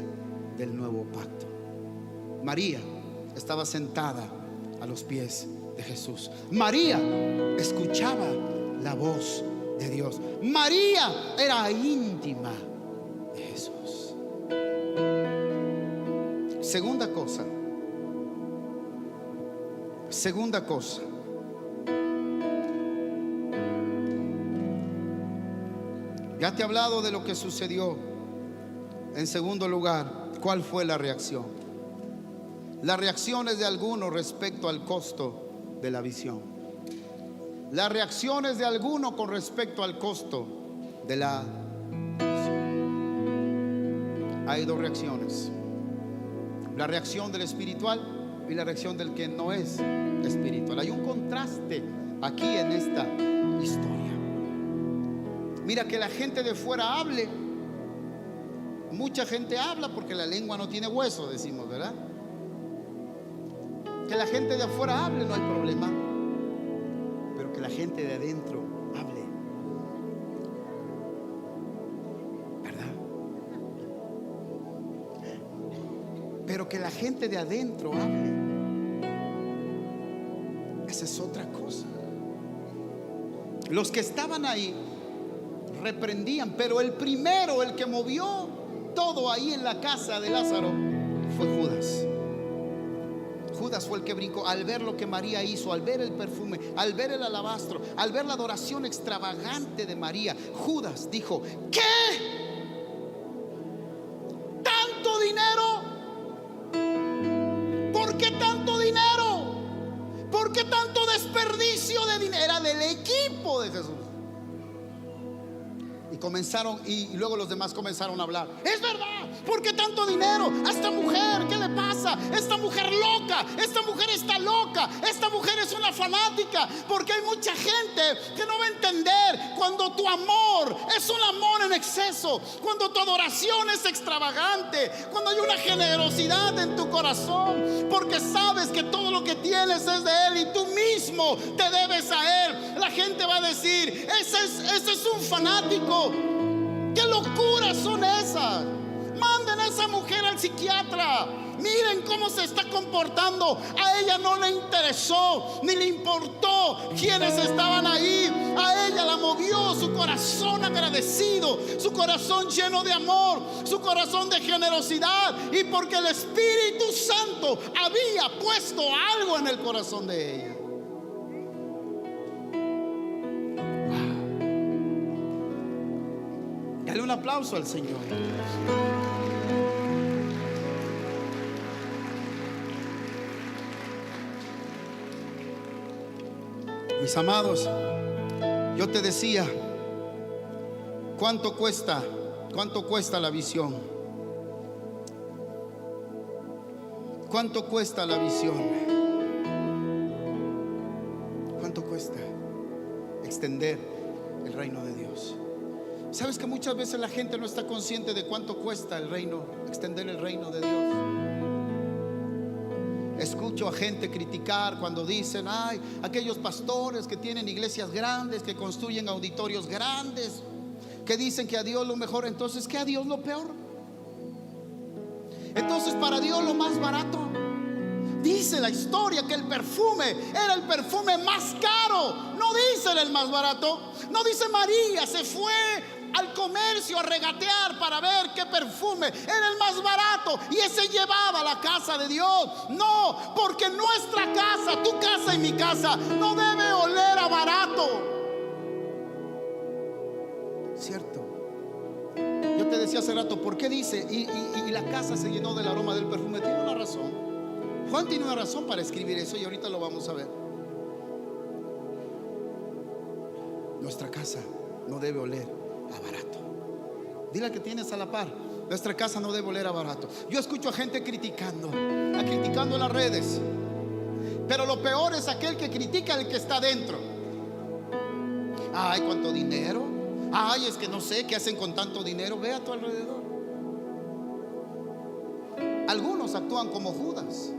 del nuevo pacto. María estaba sentada a los pies de Jesús. María escuchaba la voz de Dios. María era íntima de Jesús. Segunda cosa. Ya te he hablado de lo que sucedió. En segundo lugar, ¿cuál fue la reacción? Las reacciones de algunos respecto al costo de la visión. Las reacciones de algunos con respecto al costo de la hay dos reacciones: la reacción del espiritual y la reacción del que no es espiritual. Hay un contraste aquí en esta historia. Mira, que la gente de fuera hable. Mucha gente habla porque la lengua no tiene hueso, decimos, ¿verdad? Que la gente de afuera hable, no hay problema, pero que la gente de adentro hable, ¿verdad? Pero que la gente de adentro hable, esa es otra cosa. Los que estaban ahí reprendían, pero el primero, el que movió todo ahí en la casa de Lázaro, fue Judas. Judas fue el que brincó al ver lo que María hizo, al ver el perfume, al ver el alabastro, al ver la adoración extravagante de María. Judas dijo: ¿qué? ¿Tanto dinero? ¿Por qué tanto dinero? ¿Por qué tanto desperdicio de dinero? Era del equipo de Jesús. Y comenzaron, y luego los demás comenzaron a hablar: es verdad, ¿por qué tanto dinero? A esta mujer, ¿qué le pasa? Esta mujer loca, esta mujer está loca, esta mujer es una fanática. Porque hay mucha gente que no va a entender cuando tu amor es un amor en exceso, cuando tu adoración es extravagante, cuando hay una generosidad en tu corazón, porque sabes que todo lo que tienes es de Él y tú mismo te debes a Él. La gente va a decir: ese es un fanático. ¿Qué locuras son esas? Manden a esa mujer al psiquiatra. Miren cómo se está comportando. A ella no le interesó ni le importó quienes estaban ahí. A ella la movió su corazón agradecido, su corazón lleno de amor, su corazón de generosidad, y porque el Espíritu Santo había puesto algo en el corazón de ella. Dale un aplauso al Señor. Mis amados, yo te decía, ¿cuánto cuesta la visión? ¿Cuánto cuesta la visión? ¿Cuánto cuesta extender el reino de Dios? ¿Sabes que muchas veces la gente no está consciente de cuánto cuesta el reino, extender el reino de Dios? Escucho a gente criticar cuando dicen: ay, aquellos pastores que tienen iglesias grandes, que construyen auditorios grandes, que dicen que a Dios lo mejor. Entonces, ¿qué a Dios lo peor? Entonces, para Dios lo más barato. Dice la historia que el perfume era el perfume más caro. No dice el más barato. No dice María se fue al comercio a regatear para ver qué perfume era el más barato y ese llevaba a la casa de Dios. No, porque nuestra casa, tu casa y mi casa, no debe oler a barato. ¿Cierto? Yo te decía hace rato, ¿por qué dice y la casa se llenó del aroma del perfume? Tiene una razón. Juan tiene una razón para escribir eso y ahorita lo vamos a ver. Nuestra casa no debe oler a barato. Dile al que tienes a la par: nuestra casa no debe oler a barato. Yo escucho a gente criticando en las redes, pero lo peor es aquel que critica al que está dentro. Ay, cuánto dinero. Ay, es que no sé qué hacen con tanto dinero. Ve a tu alrededor. Algunos actúan como Judas.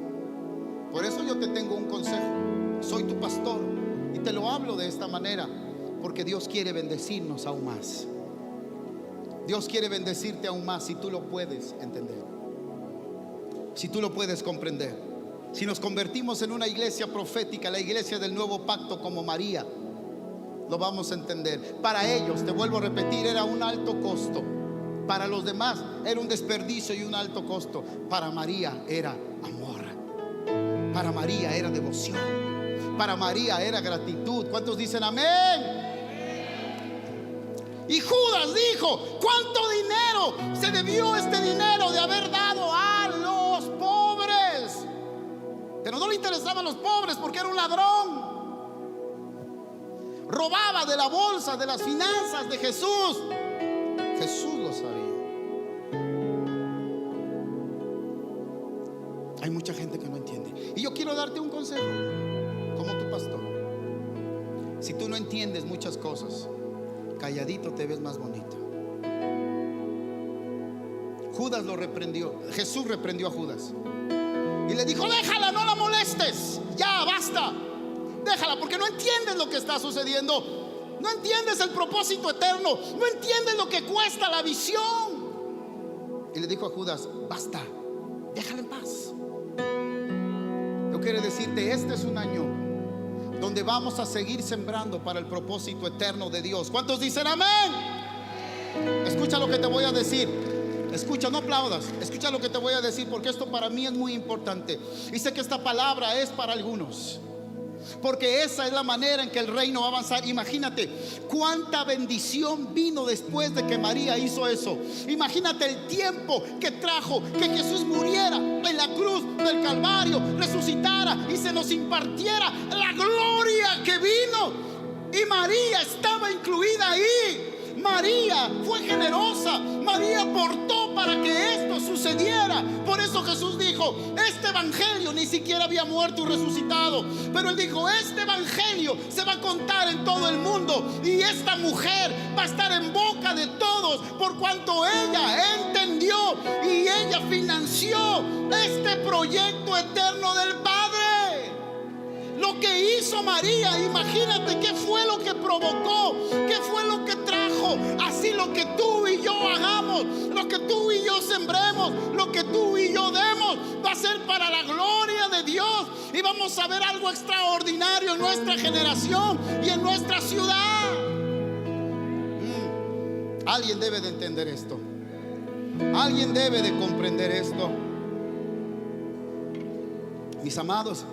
Por eso yo te tengo un consejo. Soy tu pastor y te lo hablo de esta manera, porque Dios quiere bendecirnos aún más. Dios quiere bendecirte aún más si tú lo puedes entender, si tú lo puedes comprender. Si nos convertimos en una iglesia profética, la iglesia del nuevo pacto, como María, lo vamos a entender. Para ellos, te vuelvo a repetir, era un alto costo. Para los demás era un desperdicio y un alto costo. Para María era amor. Para María era devoción. Para María era gratitud. ¿Cuántos dicen amén? Y Judas dijo: ¿cuánto dinero se debió este dinero de haber dado a los pobres? Pero no le interesaban los pobres porque era un ladrón. Robaba de la bolsa, de las finanzas de Jesús. Jesús lo sabía. darte un consejo como tu pastor. Si tú no entiendes muchas cosas, calladito te ves más bonito. Judas lo reprendió. Jesús reprendió a Judas y le dijo: déjala, no la molestes, ya basta, déjala, porque no entiendes lo que está sucediendo, no entiendes el propósito eterno, no entiendes lo que cuesta la visión. Y le dijo a Judas: basta, déjala en paz. Yo quiero decirte, este es un año donde vamos a seguir sembrando para el propósito eterno de Dios. ¿Cuántos dicen amén? Escucha lo que te voy a decir. Escucha, no aplaudas. Escucha lo que te voy a decir, porque esto para mí es muy importante. Y sé que esta palabra es para algunos, porque esa es la manera en que el reino va a avanzar. Imagínate cuánta bendición vino después de que María hizo eso. Imagínate el tiempo que trajo que Jesús muriera en la cruz del Calvario, resucitara y se nos impartiera la gloria que vino. Y María estaba incluida ahí. María fue generosa, María aportó para que esto sucediera. Por eso Jesús dijo: este evangelio ni siquiera había muerto y resucitado, pero él dijo: este evangelio se va a contar en todo el mundo, y esta mujer va a estar en boca de todos, por cuanto ella entendió y ella financió este proyecto eterno del Padre. Lo que hizo María, imagínate qué fue lo que provocó, qué fue lo que trajo. Así lo que tú y yo hagamos, lo que tú y yo sembremos, lo que tú y yo demos, va a ser para la gloria de Dios. Y vamos a ver algo extraordinario en nuestra generación y en nuestra ciudad. Alguien debe de entender esto. Alguien debe de comprender esto. Mis amados,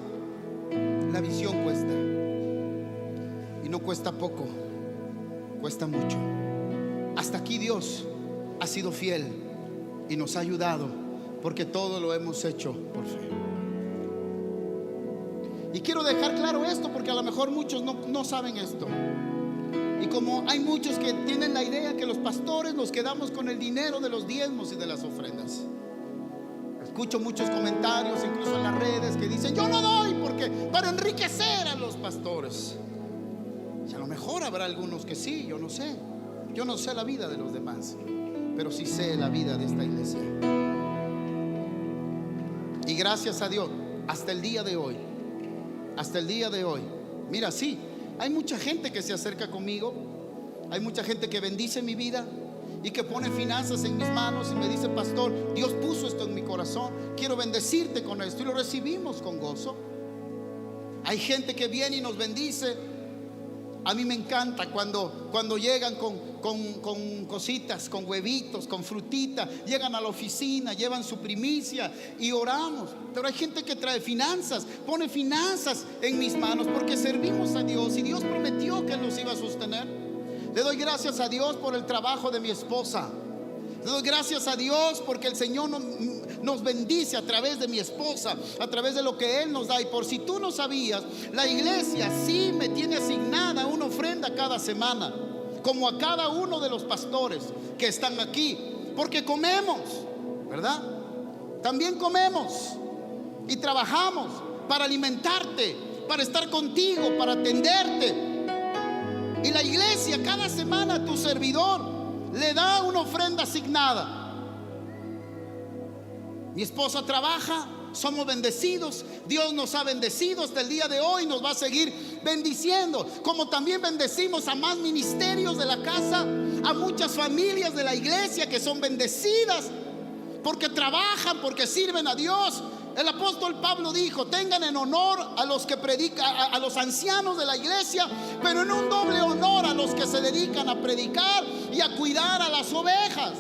la visión cuesta, y no cuesta poco, cuesta mucho. Hasta aquí Dios ha sido fiel y nos ha ayudado, porque todo lo hemos hecho por fe. Y quiero dejar claro esto, porque a lo mejor muchos no saben esto. Y como hay muchos que tienen la idea que los pastores nos quedamos con el dinero de los diezmos y de las ofrendas. Escucho muchos comentarios, incluso en las redes, que dicen: yo no doy porque para enriquecer a los pastores. Y a lo mejor habrá algunos que sí, yo no sé. Yo no sé la vida de los demás, pero sí sé la vida de esta iglesia. Y gracias a Dios, hasta el día de hoy, mira, sí, hay mucha gente que se acerca conmigo, hay mucha gente que bendice mi vida y que pone finanzas en mis manos y me dice: pastor, Dios puso esto en mi corazón, quiero bendecirte con esto, y lo recibimos con gozo. Hay gente que viene y nos bendice. A mí me encanta cuando llegan con cositas, con huevitos, con frutita, llegan a la oficina, llevan su primicia y oramos. Pero hay gente que trae finanzas, pone finanzas en mis manos, porque servimos a Dios y Dios prometió que nos iba a sostener. Le doy gracias a Dios por el trabajo de mi esposa. Le doy gracias a Dios porque el Señor nos bendice a través de mi esposa, a través de lo que Él nos da. Y por si tú no sabías, la iglesia sí me tiene asignada una ofrenda cada semana, como a cada uno de los pastores que están aquí, porque comemos, ¿verdad? También comemos y trabajamos para alimentarte, para estar contigo, para atenderte. Y la iglesia cada semana, tu servidor le da una ofrenda asignada. Mi esposa trabaja, somos bendecidos, Dios nos ha bendecido hasta el día de hoy, nos va a seguir bendiciendo. Como también bendecimos a más ministerios de la casa, a muchas familias de la iglesia que son bendecidas porque trabajan, porque sirven a Dios. El apóstol Pablo dijo: tengan en honor a los que predican, a los ancianos de la iglesia, pero en un doble honor a los que se dedican a predicar y a cuidar a las ovejas.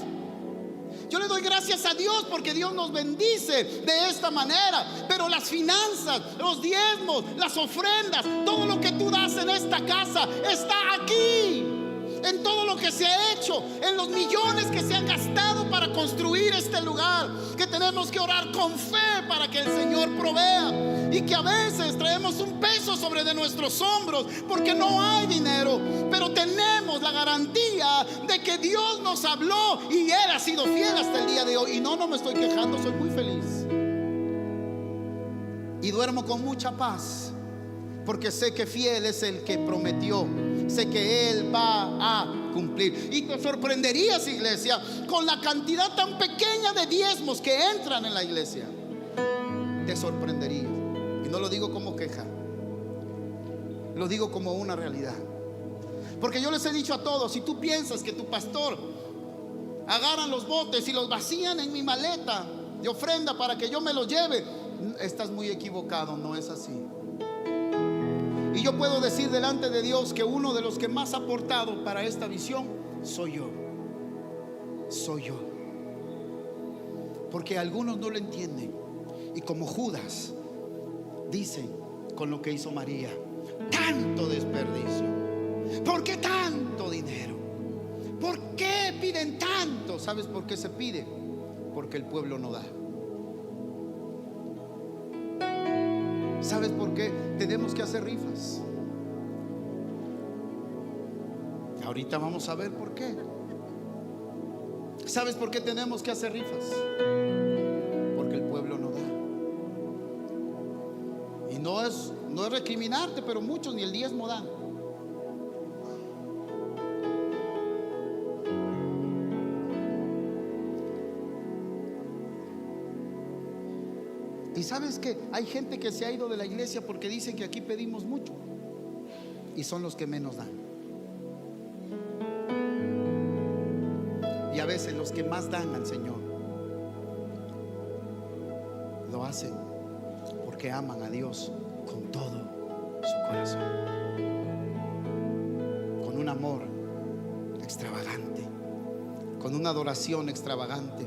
Yo le doy gracias a Dios porque Dios nos bendice de esta manera. Pero las finanzas, los diezmos, las ofrendas, todo lo que tú das en esta casa está aquí. En todo lo que se ha hecho, en los millones que se han gastado para construir este lugar, que tenemos que orar con fe para que el Señor provea, y que a veces traemos un peso sobre de nuestros hombros porque no hay dinero, pero tenemos la garantía de que Dios nos habló y Él ha sido fiel hasta el día de hoy. Y no me estoy quejando, soy muy feliz. y duermo con mucha paz, porque sé que fiel es el que prometió. Sé que Él va a cumplir. Y te sorprenderías, iglesia, con la cantidad tan pequeña de diezmos que entran en la iglesia. Te sorprenderías. Y no lo digo como queja, lo digo como una realidad. Porque yo les he dicho a todos: si tú piensas que tu pastor agarran los botes y los vacían en mi maleta de ofrenda para que yo me los lleve, estás muy equivocado. No es así. Y yo puedo decir delante de Dios que uno de los que más ha aportado para esta visión soy yo. Soy yo. Porque algunos no lo entienden, y como Judas dicen con lo que hizo María: tanto desperdicio, ¿por qué tanto dinero? ¿Por qué piden tanto? ¿Sabes por qué se pide? Porque el pueblo no da. ¿Sabes por qué tenemos que hacer rifas? Ahorita vamos a ver por qué. ¿Sabes por qué tenemos que hacer rifas? Porque el pueblo no da. Y no es recriminarte, pero muchos ni el diezmo dan. Y sabes que hay gente que se ha ido de la iglesia porque dicen que aquí pedimos mucho, y son los que menos dan. Y a veces los que más dan al Señor lo hacen porque aman a Dios con todo su corazón, con un amor extravagante, con una adoración extravagante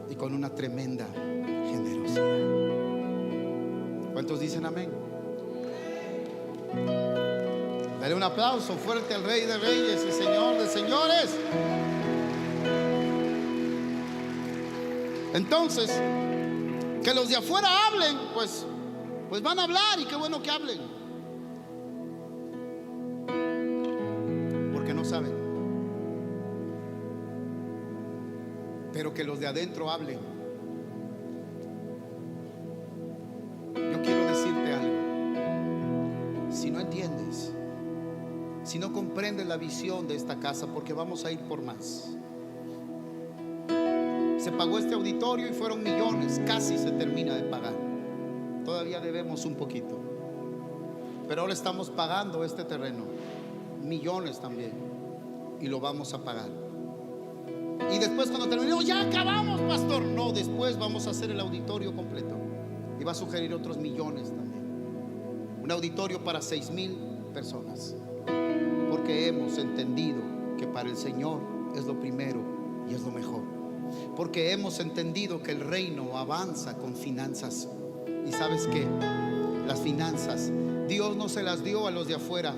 y con una tremenda generosidad. ¿Cuántos dicen amén? Dale un aplauso fuerte al Rey de Reyes y Señor de Señores. Entonces, que los de afuera hablen, pues van a hablar, y qué bueno que hablen, porque no saben. Pero que los de adentro hablen. Yo quiero decirte algo: si no entiendes, si no comprendes la visión de esta casa, porque vamos a ir por más. Se pagó este auditorio y fueron millones, casi se termina de pagar. Todavía debemos un poquito, pero ahora estamos pagando este terreno, millones también, y lo vamos a pagar. Y después, cuando terminemos, ya acabamos, pastor. No, después vamos a hacer el auditorio completo y va a sugerir otros millones también. Un auditorio para 6,000 personas, porque hemos entendido que para el Señor es lo primero y es lo mejor. Porque hemos entendido que el reino avanza con finanzas. Y sabes que las finanzas Dios no se las dio a los de afuera.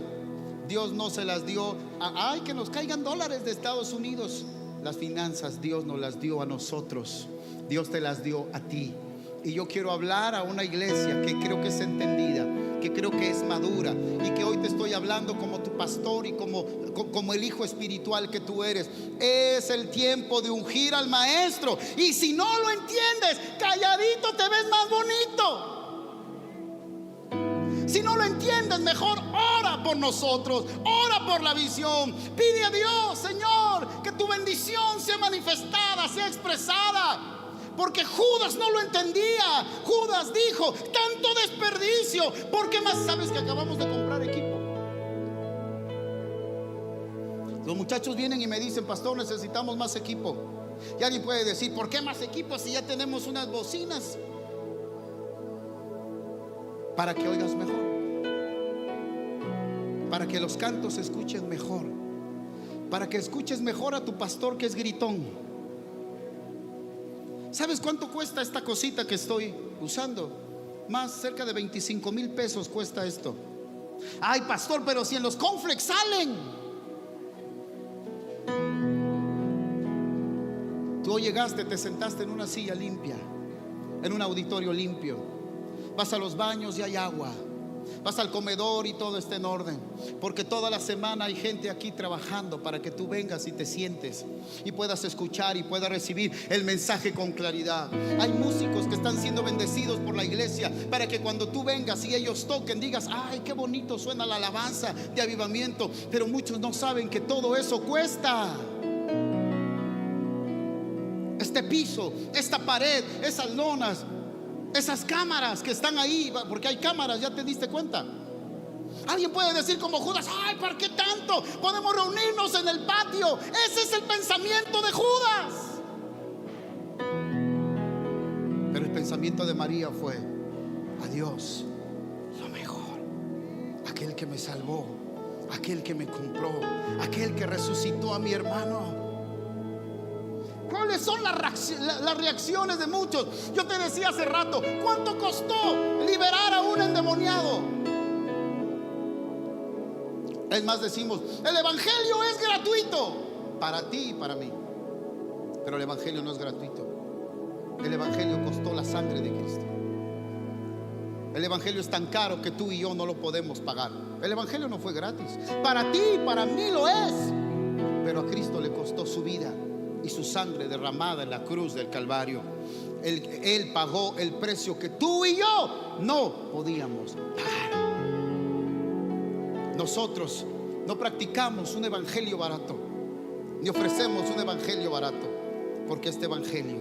Dios no se las dio a que nos caigan dólares de Estados Unidos. Las finanzas Dios nos las dio a nosotros. Dios te las dio a ti. Y yo quiero hablar a una iglesia que creo que es entendida, que creo que es madura, y que hoy te estoy hablando como tu pastor y como el hijo espiritual que tú eres. Es el tiempo de ungir al maestro. Y si no lo entiendes, calladito te ves más bonito. Si no lo entiendes, mejor ora por nosotros, ora por la visión. Pide a Dios: Señor, que tu bendición sea manifestada, sea expresada. Porque Judas no lo entendía. Judas dijo: tanto desperdicio. Porque más, sabes que acabamos de comprar equipo. Los muchachos vienen y me dicen: pastor, necesitamos más equipo. Y alguien puede decir: ¿por qué más equipo si ya tenemos unas bocinas? Para que oigas mejor, para que los cantos se escuchen mejor, para que escuches mejor a tu pastor que es gritón. ¿Sabes cuánto cuesta esta cosita que estoy usando? Más cerca de 25,000 pesos cuesta esto. Ay, pastor, pero si en los cornflakes salen. Tú llegaste, te sentaste en una silla limpia, en un auditorio limpio. Vas a los baños y hay agua. Vas al comedor y todo está en orden, porque toda la semana hay gente aquí trabajando para que tú vengas y te sientes y puedas escuchar y puedas recibir el mensaje con claridad. Hay músicos que están siendo bendecidos por la iglesia para que cuando tú vengas y ellos toquen digas: ay, qué bonito suena la alabanza de avivamiento. Pero muchos no saben que todo eso cuesta. Este piso, esta pared, esas lonas, esas cámaras que están ahí, porque hay cámaras, ¿ya te diste cuenta? Alguien puede decir como Judas: ay, ¿para qué tanto? Podemos reunirnos en el patio. Ese es el pensamiento de Judas. Pero el pensamiento de María fue: a Dios lo mejor, aquel que me salvó, aquel que me compró, aquel que resucitó a mi hermano. ¿Cuáles son las reacciones de muchos? Yo te decía hace rato, ¿cuánto costó liberar a un endemoniado? Es más, decimos: el evangelio es gratuito para ti y para mí. Pero el evangelio no es gratuito. El evangelio costó la sangre de Cristo. El evangelio es tan caro que tú y yo no lo podemos pagar. El evangelio no fue gratis. Para ti y para mí lo es. Pero a Cristo le costó su vida y su sangre derramada en la cruz del Calvario. Él pagó el precio que tú y yo no podíamos pagar. Nosotros no practicamos un evangelio barato, ni ofrecemos un evangelio barato, porque este evangelio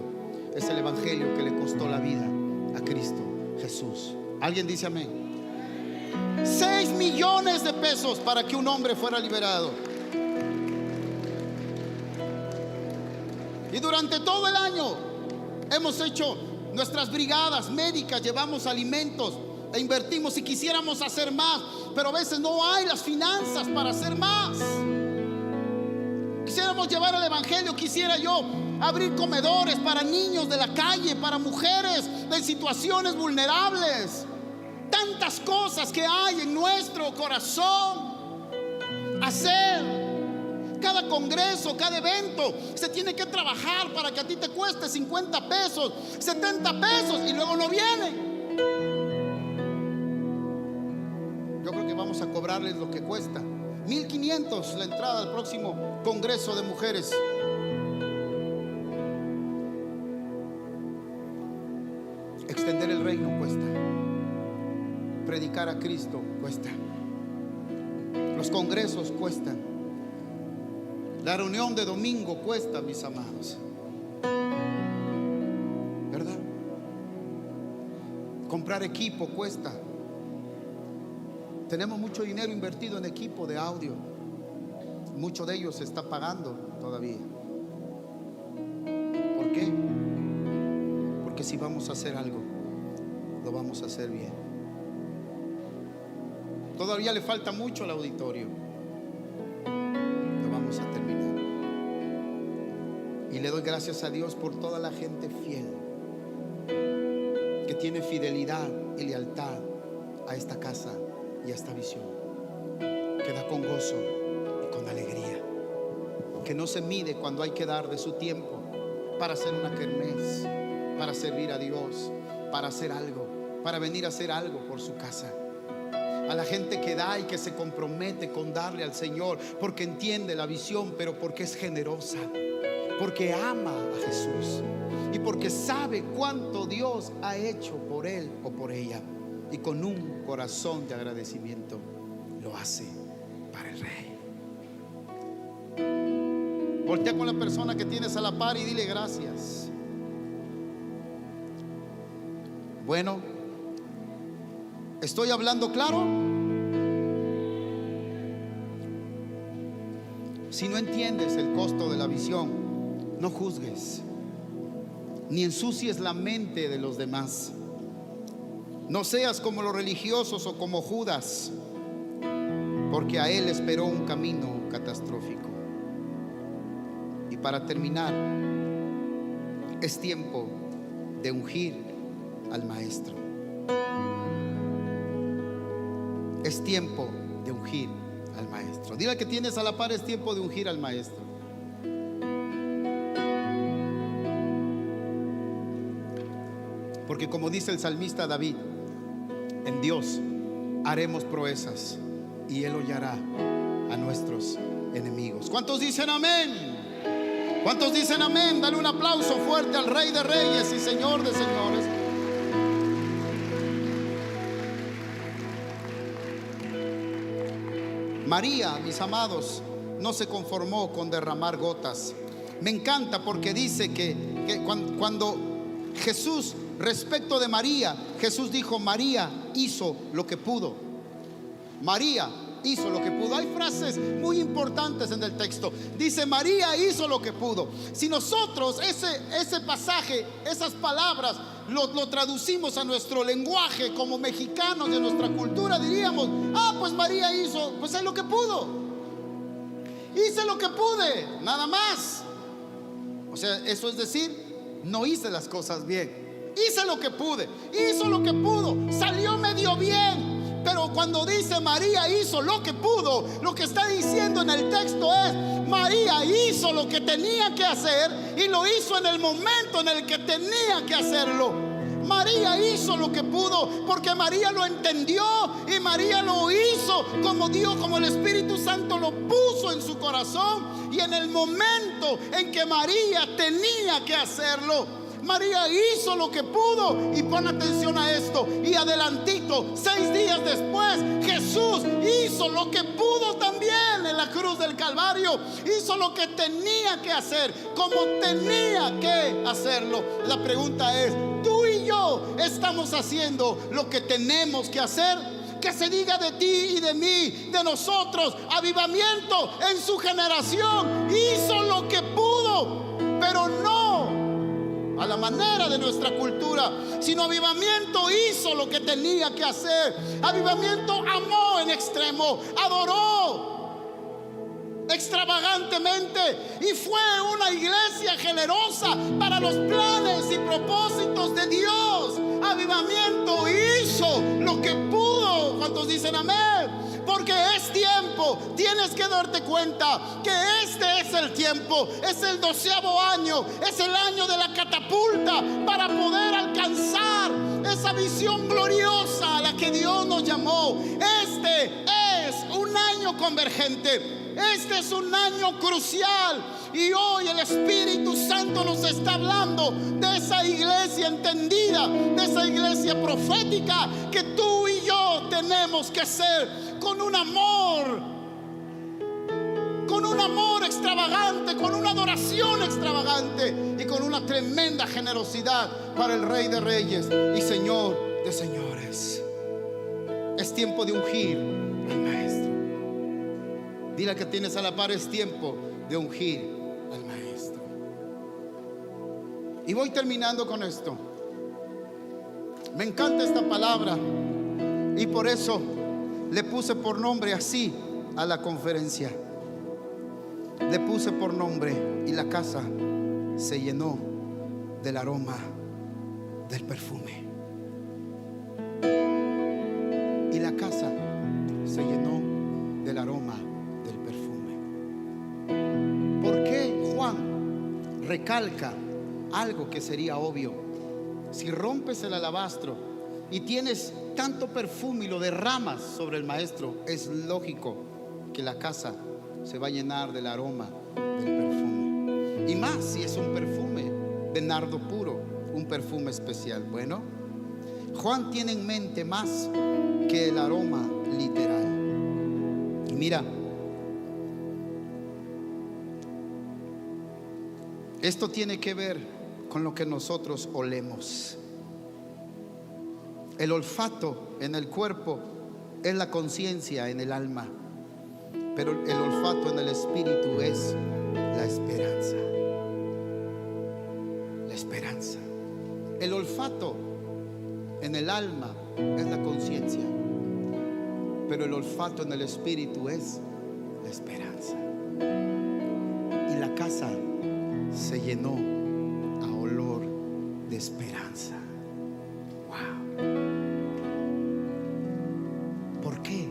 es el evangelio que le costó la vida a Cristo Jesús. ¿Alguien dice amén? 6 millones de pesos para que un hombre fuera liberado. Y durante todo el año hemos hecho nuestras brigadas médicas, llevamos alimentos e invertimos, y quisiéramos hacer más, pero a veces no hay las finanzas para hacer más. Quisiéramos llevar el evangelio, quisiera yo abrir comedores para niños de la calle, para mujeres en situaciones vulnerables. Tantas cosas que hay en nuestro corazón hacer. Cada congreso, cada evento se tiene que trabajar para que a ti te cueste 50 pesos, 70 pesos y luego no viene. Yo creo que vamos a cobrarles lo que cuesta. 1,500 la entrada al próximo congreso de mujeres. Extender el reino cuesta. Predicar a Cristo cuesta. Los congresos cuestan. La reunión de domingo cuesta, mis amados, ¿verdad? Comprar equipo cuesta. Tenemos mucho dinero invertido en equipo de audio. Mucho de ellos se está pagando todavía. ¿Por qué? Porque si vamos a hacer algo, lo vamos a hacer bien. Todavía le falta mucho al auditorio. Lo vamos a terminar. Y le doy gracias a Dios por toda la gente fiel que tiene fidelidad y lealtad a esta casa y a esta visión, que da con gozo y con alegría, que no se mide cuando hay que dar de su tiempo para hacer una kermés, para servir a Dios, para hacer algo, para venir a hacer algo por su casa. A la gente que da y que se compromete con darle al Señor porque entiende la visión, pero porque es generosa, porque ama a Jesús y porque sabe cuánto Dios ha hecho por él o por ella, y con un corazón de agradecimiento lo hace para el Rey. Voltea con la persona que tienes a la par y dile: gracias. Bueno, ¿estoy hablando claro? Si no entiendes el costo de la visión, no juzgues, ni ensucies la mente de los demás. No seas como los religiosos o como Judas, porque a él esperó un camino catastrófico. Y para terminar, es tiempo de ungir al Maestro. Es tiempo de ungir al Maestro. Dile al que tienes a la par: es tiempo de ungir al Maestro. Porque como dice el salmista David, en Dios haremos proezas y Él hollará a nuestros enemigos. ¿Cuántos dicen amén? ¿Cuántos dicen amén? Dale un aplauso fuerte al Rey de Reyes y Señor de Señores. María, mis amados, no se conformó con derramar gotas. Me encanta porque dice que cuando Jesús, respecto de María, Jesús dijo: María hizo lo que pudo. María hizo lo que pudo. Hay frases muy importantes en el texto. Dice: María hizo lo que pudo. Si nosotros ese pasaje, esas palabras, lo traducimos a nuestro lenguaje como mexicanos de nuestra cultura, diríamos: pues María hizo, pues es lo que pudo. Hice lo que pude, nada más. O sea, eso es decir, no hice las cosas bien. Hice lo que pude, hizo lo que pudo, salió medio bien. Pero cuando dice María hizo lo que pudo, lo que está diciendo en el texto es: María hizo lo que tenía que hacer y lo hizo en el momento en el que tenía que hacerlo. María hizo lo que pudo porque María lo entendió y María lo hizo como Dios, como el Espíritu Santo lo puso en su corazón, y en el momento en que María tenía que hacerlo. María hizo lo que pudo. Y pon atención a esto, y adelantito, 6 días después, Jesús hizo lo que pudo también en la cruz del Calvario. Hizo lo que tenía que hacer, como tenía que hacerlo. La pregunta es: ¿tú y yo estamos haciendo lo que tenemos que hacer? Que se diga de ti y de mí, de nosotros: Avivamiento en su generación hizo lo que pudo, pero no a la manera de nuestra cultura, sino Avivamiento hizo lo que tenía que hacer. Avivamiento amó en extremo, adoró extravagantemente y fue una iglesia generosa para los planes y propósitos de Dios. Avivamiento hizo lo que pudo. ¿Cuántos dicen amén? Porque es tiempo, tienes que darte cuenta que este es el tiempo, es el 12º año, es el año de la catapulta para poder alcanzar esa visión gloriosa a la que Dios nos llamó. Este es un año convergente, este es un año crucial, y hoy el Espíritu Santo nos está hablando de esa iglesia entendida, de esa iglesia profética que tú y yo tenemos que ser, con un amor extravagante, con una adoración extravagante y con una tremenda generosidad para el Rey de Reyes y Señor de Señores. Es tiempo de ungir al Maestro. Dile al que tienes a la par: es tiempo de ungir al Maestro. Y voy terminando con esto. Me encanta esta palabra y por eso le puse por nombre así a la conferencia. Le puse por nombre: y la casa se llenó del aroma del perfume. Y la casa se llenó del aroma del perfume. ¿Por qué Juan recalca algo que sería obvio? Si rompes el alabastro y tienes tanto perfume y lo derramas sobre el Maestro, es lógico que la casa se va a llenar del aroma del perfume. Y más si es un perfume de nardo puro, un perfume especial. Bueno, Juan tiene en mente más que el aroma literal. Y mira, esto tiene que ver con lo que nosotros olemos. El olfato en el cuerpo es la conciencia en el alma, pero el olfato en el espíritu es la esperanza. La esperanza. El olfato en el alma es la conciencia, pero el olfato en el espíritu es la esperanza. Y la casa se llenó a olor de esperanza. Wow. ¿Por qué?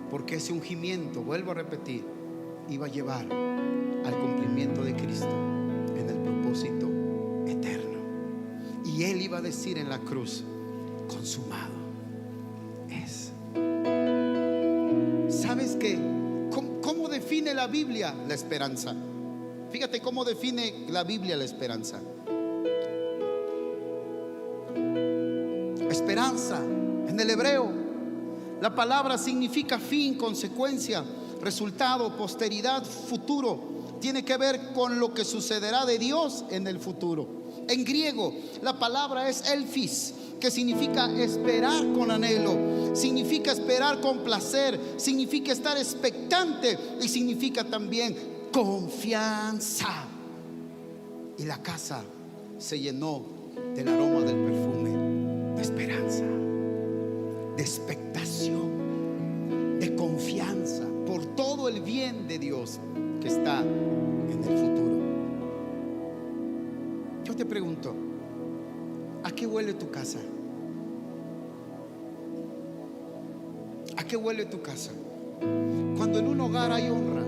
Porque ese ungimiento, vuelvo a repetir, iba a llevar al cumplimiento de Cristo en el propósito eterno. Y Él iba a decir en la cruz: consumado es. define la Biblia la esperanza? Fíjate cómo define la Biblia la esperanza. Esperanza, en el hebreo, la palabra significa fin, consecuencia, resultado, posteridad, futuro. Tiene que ver con lo que sucederá de Dios en el futuro. En griego, la palabra es elfis, que significa esperar con anhelo, significa esperar con placer, significa estar expectante y significa también confianza. Y la casa se llenó del aroma del perfume de esperanza, de expectación, de confianza por todo el bien de Dios que está en el futuro. Yo te pregunto, ¿a qué huele tu casa? ¿A qué huele tu casa? Cuando en un hogar hay honra,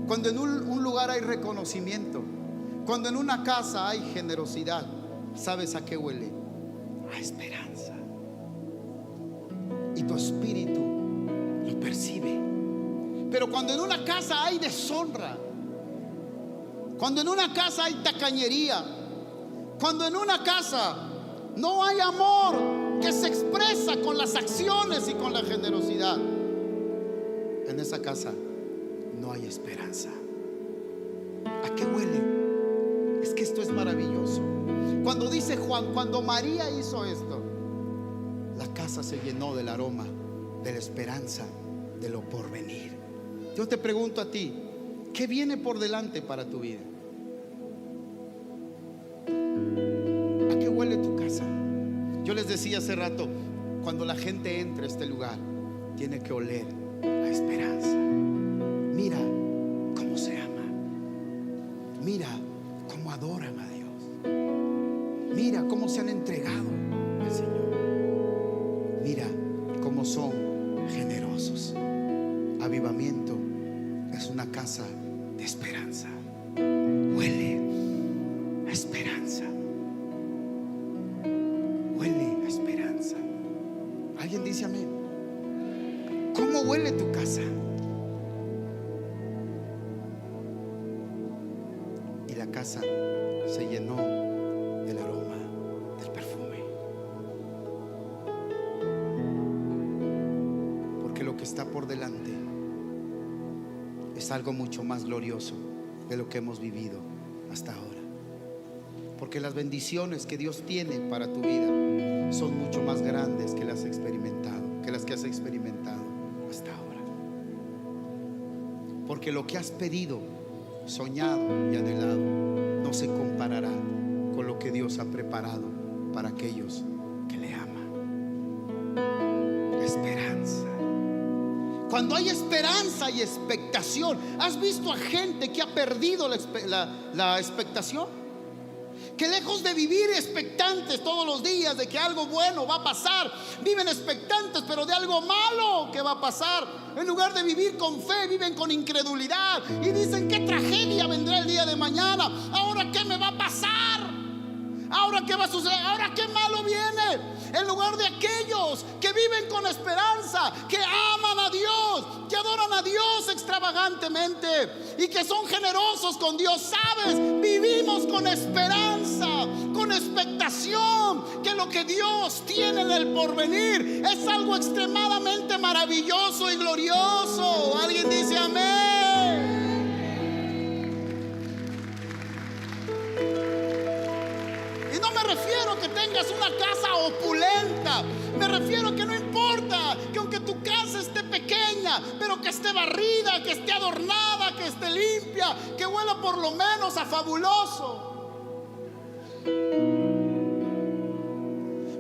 cuando en un lugar hay reconocimiento, cuando en una casa hay generosidad, ¿sabes a qué huele? A esperanza. Y tu espíritu lo percibe. Pero cuando en una casa hay deshonra, cuando en una casa hay tacañería, cuando en una casa no hay amor que se expresa con las acciones y con la generosidad, en esa casa no hay esperanza. ¿A qué huele? Es que esto es maravilloso. Cuando dice Juan, cuando María hizo esto, la casa se llenó del aroma de la esperanza de lo porvenir. Yo te pregunto a ti, ¿qué viene por delante para tu vida? ¿A qué huele tu casa? Yo les decía hace rato, cuando la gente entre a este lugar, tiene que oler a esperanza. Mira cómo se ama, mira cómo adoran a Dios, mira cómo se han entregado al Señor, mira cómo son generosos. Avivamiento es una casa de esperanza. Huele a esperanza. Huele a esperanza. ¿Alguien dice amén? ¿Cómo huele tu casa? Y la casa se llenó del aroma del perfume. Porque lo que está por delante es algo mucho más glorioso de lo que hemos vivido hasta ahora. Porque las bendiciones que Dios tiene para tu vida son mucho más grandes que las que has experimentado hasta ahora. Porque lo que has pedido, soñado y anhelado no se comparará con lo que Dios ha preparado para aquellos que le aman. Esperanza. Cuando hay esperanza y expectación, ¿has visto a gente que ha perdido la expectación? Que lejos de vivir expectantes todos los días de que algo bueno va a pasar, viven expectantes pero de algo malo que va a pasar. En lugar de vivir con fe, viven con incredulidad y dicen: ¿qué tragedia vendrá el día de mañana? ¿Ahora qué me va a pasar? ¿Ahora qué va a suceder? ¿Ahora qué malo viene? En lugar de aquellos que viven con esperanza, que aman a Dios, que adoran a Dios extravagantemente y que son generosos con Dios. ¿Sabes? Vivimos con esperanza, con expectación que lo que Dios tiene en el porvenir es algo extremadamente maravilloso y glorioso. ¿Alguien dice amén? Y no me refiero a que tengas una casa opulenta. Me refiero a que no importa que aunque tu casa esté pequeña, pero que esté barrida, que esté adornada, que esté limpia, que huela por lo menos a fabuloso.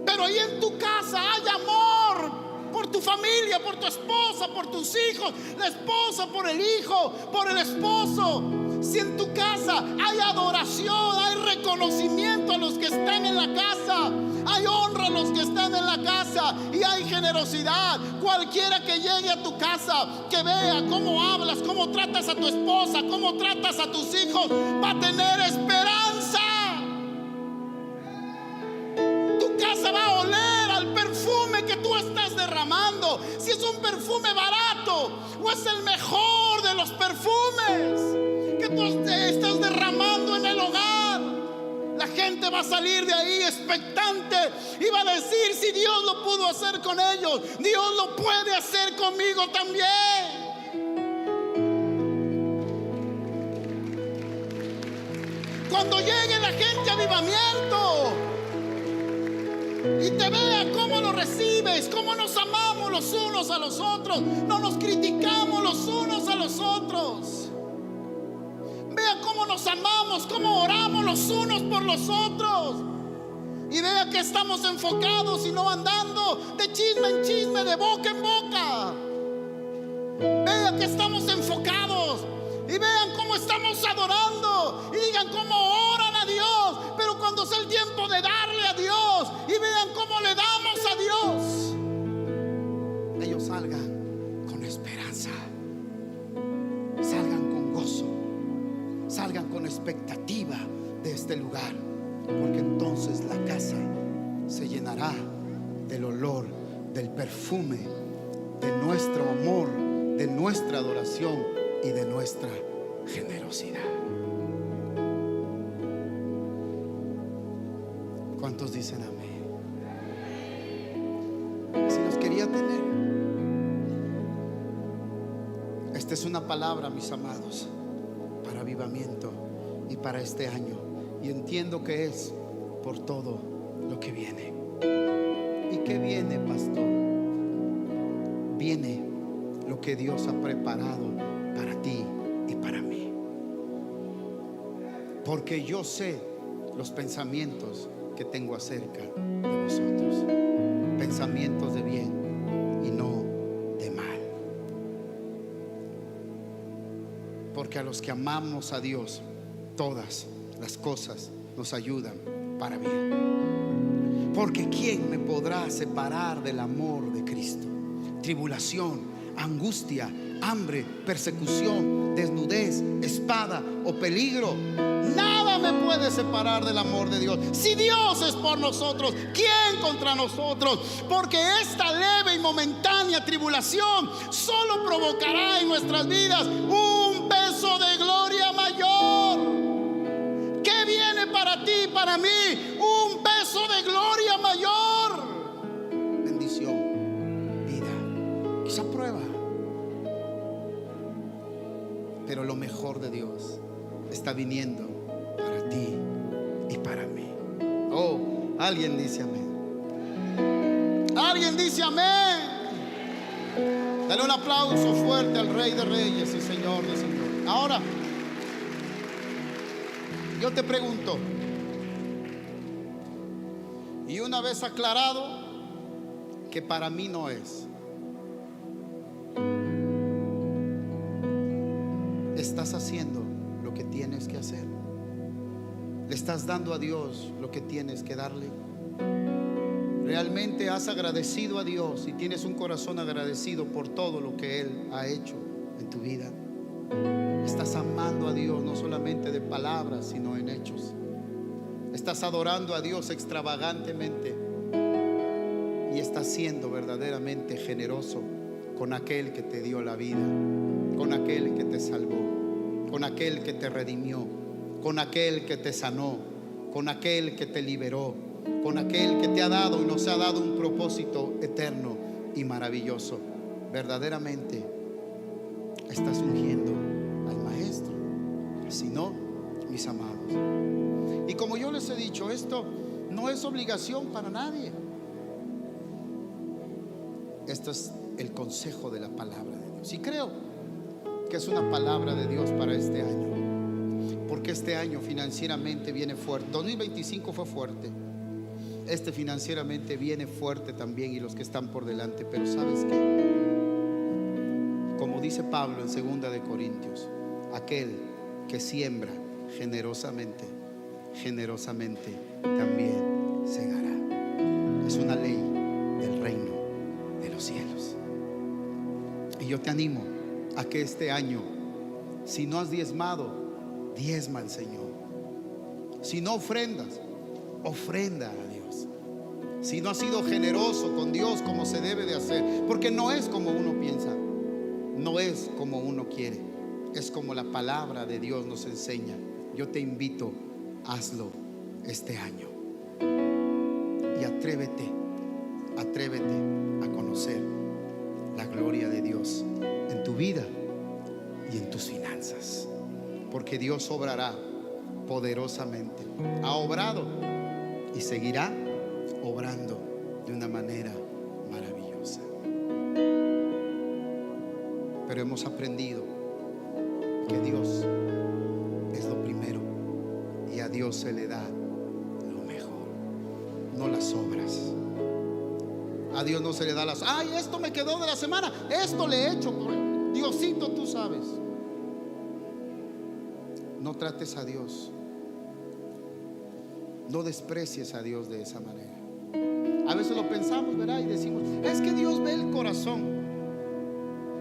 Pero ahí en tu casa hay amor por tu familia, por tu esposa, por tus hijos, la esposa por el hijo, por el esposo. Si en tu casa hay adoración, hay reconocimiento a los que están en la casa, hay honra a los que están en la casa y hay generosidad, cualquiera que llegue a tu casa, que vea cómo hablas, cómo tratas a tu esposa, cómo tratas a tus hijos, va a tener esperanza. Tu casa va a oler al perfume que tú estás derramando. caro, si es un perfume barato o es el mejor de los perfumes que tú estás derramando en el hogar. La gente va a salir de ahí expectante y va a decir: si Dios lo pudo hacer con ellos, Dios lo puede hacer conmigo también. Cuando llegue la gente a Avivamiento y te vea cómo lo recibes, cómo nos amamos los unos a los otros, no nos criticamos los unos a los otros, vea cómo nos amamos, cómo oramos los unos por los otros, y vea que estamos enfocados y no andando de chisme en chisme, de boca en boca. Vea que estamos enfocados y vean cómo estamos adorando y digan cómo oran a Dios, pero cuando es el tiempo de darle a Dios y vean cómo le damos a Dios, ellos salgan con esperanza, salgan con gozo, salgan con expectativa de este lugar, porque entonces la casa se llenará del olor, del perfume, de nuestro amor, de nuestra adoración y de nuestra generosidad. ¿Cuántos dicen amén? Si los quería tener. Esta es una palabra, mis amados, para avivamiento y para este año, y entiendo que es por todo lo que viene. ¿Y qué viene, pastor? Viene lo que Dios ha preparado para ti y para mí, porque yo sé los pensamientos que tengo acerca de vosotros, pensamientos de bien y no de mal, porque a los que amamos a Dios todas las cosas nos ayudan para bien. Porque ¿quién me podrá separar del amor de Cristo? Tribulación, angustia, hambre, persecución, desnudez, espada o peligro. Nada me puede separar del amor de Dios. Si Dios es por nosotros, ¿quién contra nosotros? Porque esta leve y momentánea tribulación solo provocará en nuestras vidas un peso de gloria mayor. ¿Qué viene para ti y para mí? Un peso de gloria mayor. Bendición, vida, esa prueba. Pero lo mejor de Dios está viniendo para ti y para mí. Oh, alguien dice amén. Alguien dice amén. Dale un aplauso fuerte al Rey de Reyes y Señor de Señores. Ahora, yo te pregunto, y una vez aclarado que para mí no es, ¿estás haciendo lo que tienes que hacer? ¿Le estás dando a Dios lo que tienes que darle? ¿Realmente has agradecido a Dios y tienes un corazón agradecido por todo lo que Él ha hecho en tu vida? ¿Estás amando a Dios no solamente de palabras, sino en hechos? ¿Estás adorando a Dios extravagantemente? ¿Y estás siendo verdaderamente generoso con aquel que te dio la vida, con aquel que te salvó, con aquel que te redimió, con aquel que te sanó, con aquel que te liberó, con aquel que te ha dado y nos ha dado un propósito eterno y maravilloso? Verdaderamente estás ungiendo al Maestro. Si no, mis amados, y como yo les he dicho, esto no es obligación para nadie. Esto es el consejo de la palabra de Dios, y creo que es una palabra de Dios para este año, porque este año financieramente viene fuerte. 2025 fue fuerte, este financieramente viene fuerte también, y los que están por delante. Pero ¿sabes qué? Como dice Pablo en 2 de Corintios, aquel que siembra generosamente, generosamente también segará. Es una ley del reino de los cielos. Y yo te animo a que este año, si no has diezmado, diezma al Señor. Si no ofrendas, ofrenda a Dios. si no has sido generoso con Dios como se debe de hacer, porque no es como uno piensa, no es como uno quiere, es como la palabra de Dios nos enseña. Yo te invito, hazlo este año y atrévete a conocer la gloria de Dios en tu vida y en tus finanzas, porque Dios obrará poderosamente. Ha obrado y seguirá obrando de una manera maravillosa. Pero hemos aprendido que Dios es lo primero y a Dios se le da lo mejor, no las obras. A Dios no se le da las, ay, esto me quedó de la semana, esto le he hecho, Diosito, tú sabes. No trates a Dios, no desprecies a Dios de esa manera. A veces lo pensamos, ¿verdad? Y decimos, es que Dios ve el corazón.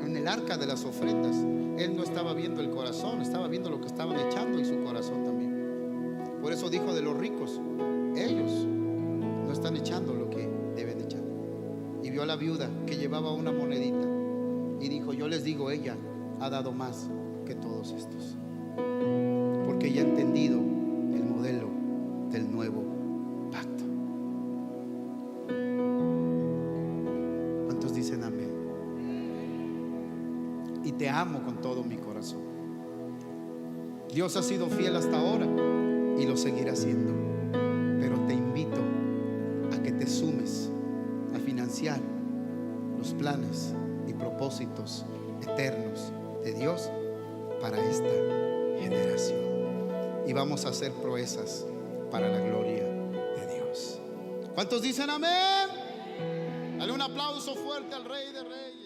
En el arca de las ofrendas, Él no estaba viendo el corazón, estaba viendo lo que estaban echando en su corazón también. Por eso dijo de los ricos, ellos no están echando lo que deben echar. Y vio a la viuda que llevaba una monedita y dijo, yo les digo, ella ha dado más que todos estos, porque ella ha entendido el modelo del nuevo pacto. ¿Cuántos dicen amén? Y te amo con todo mi corazón. Dios ha sido fiel hasta ahora y lo seguirá haciendo, pero te invito a que te sumes a financiar los planes y propósitos eternos de Dios para esta generación, y vamos a hacer proezas para la gloria de Dios. ¿Cuántos dicen amén? Dale un aplauso fuerte al Rey de Reyes.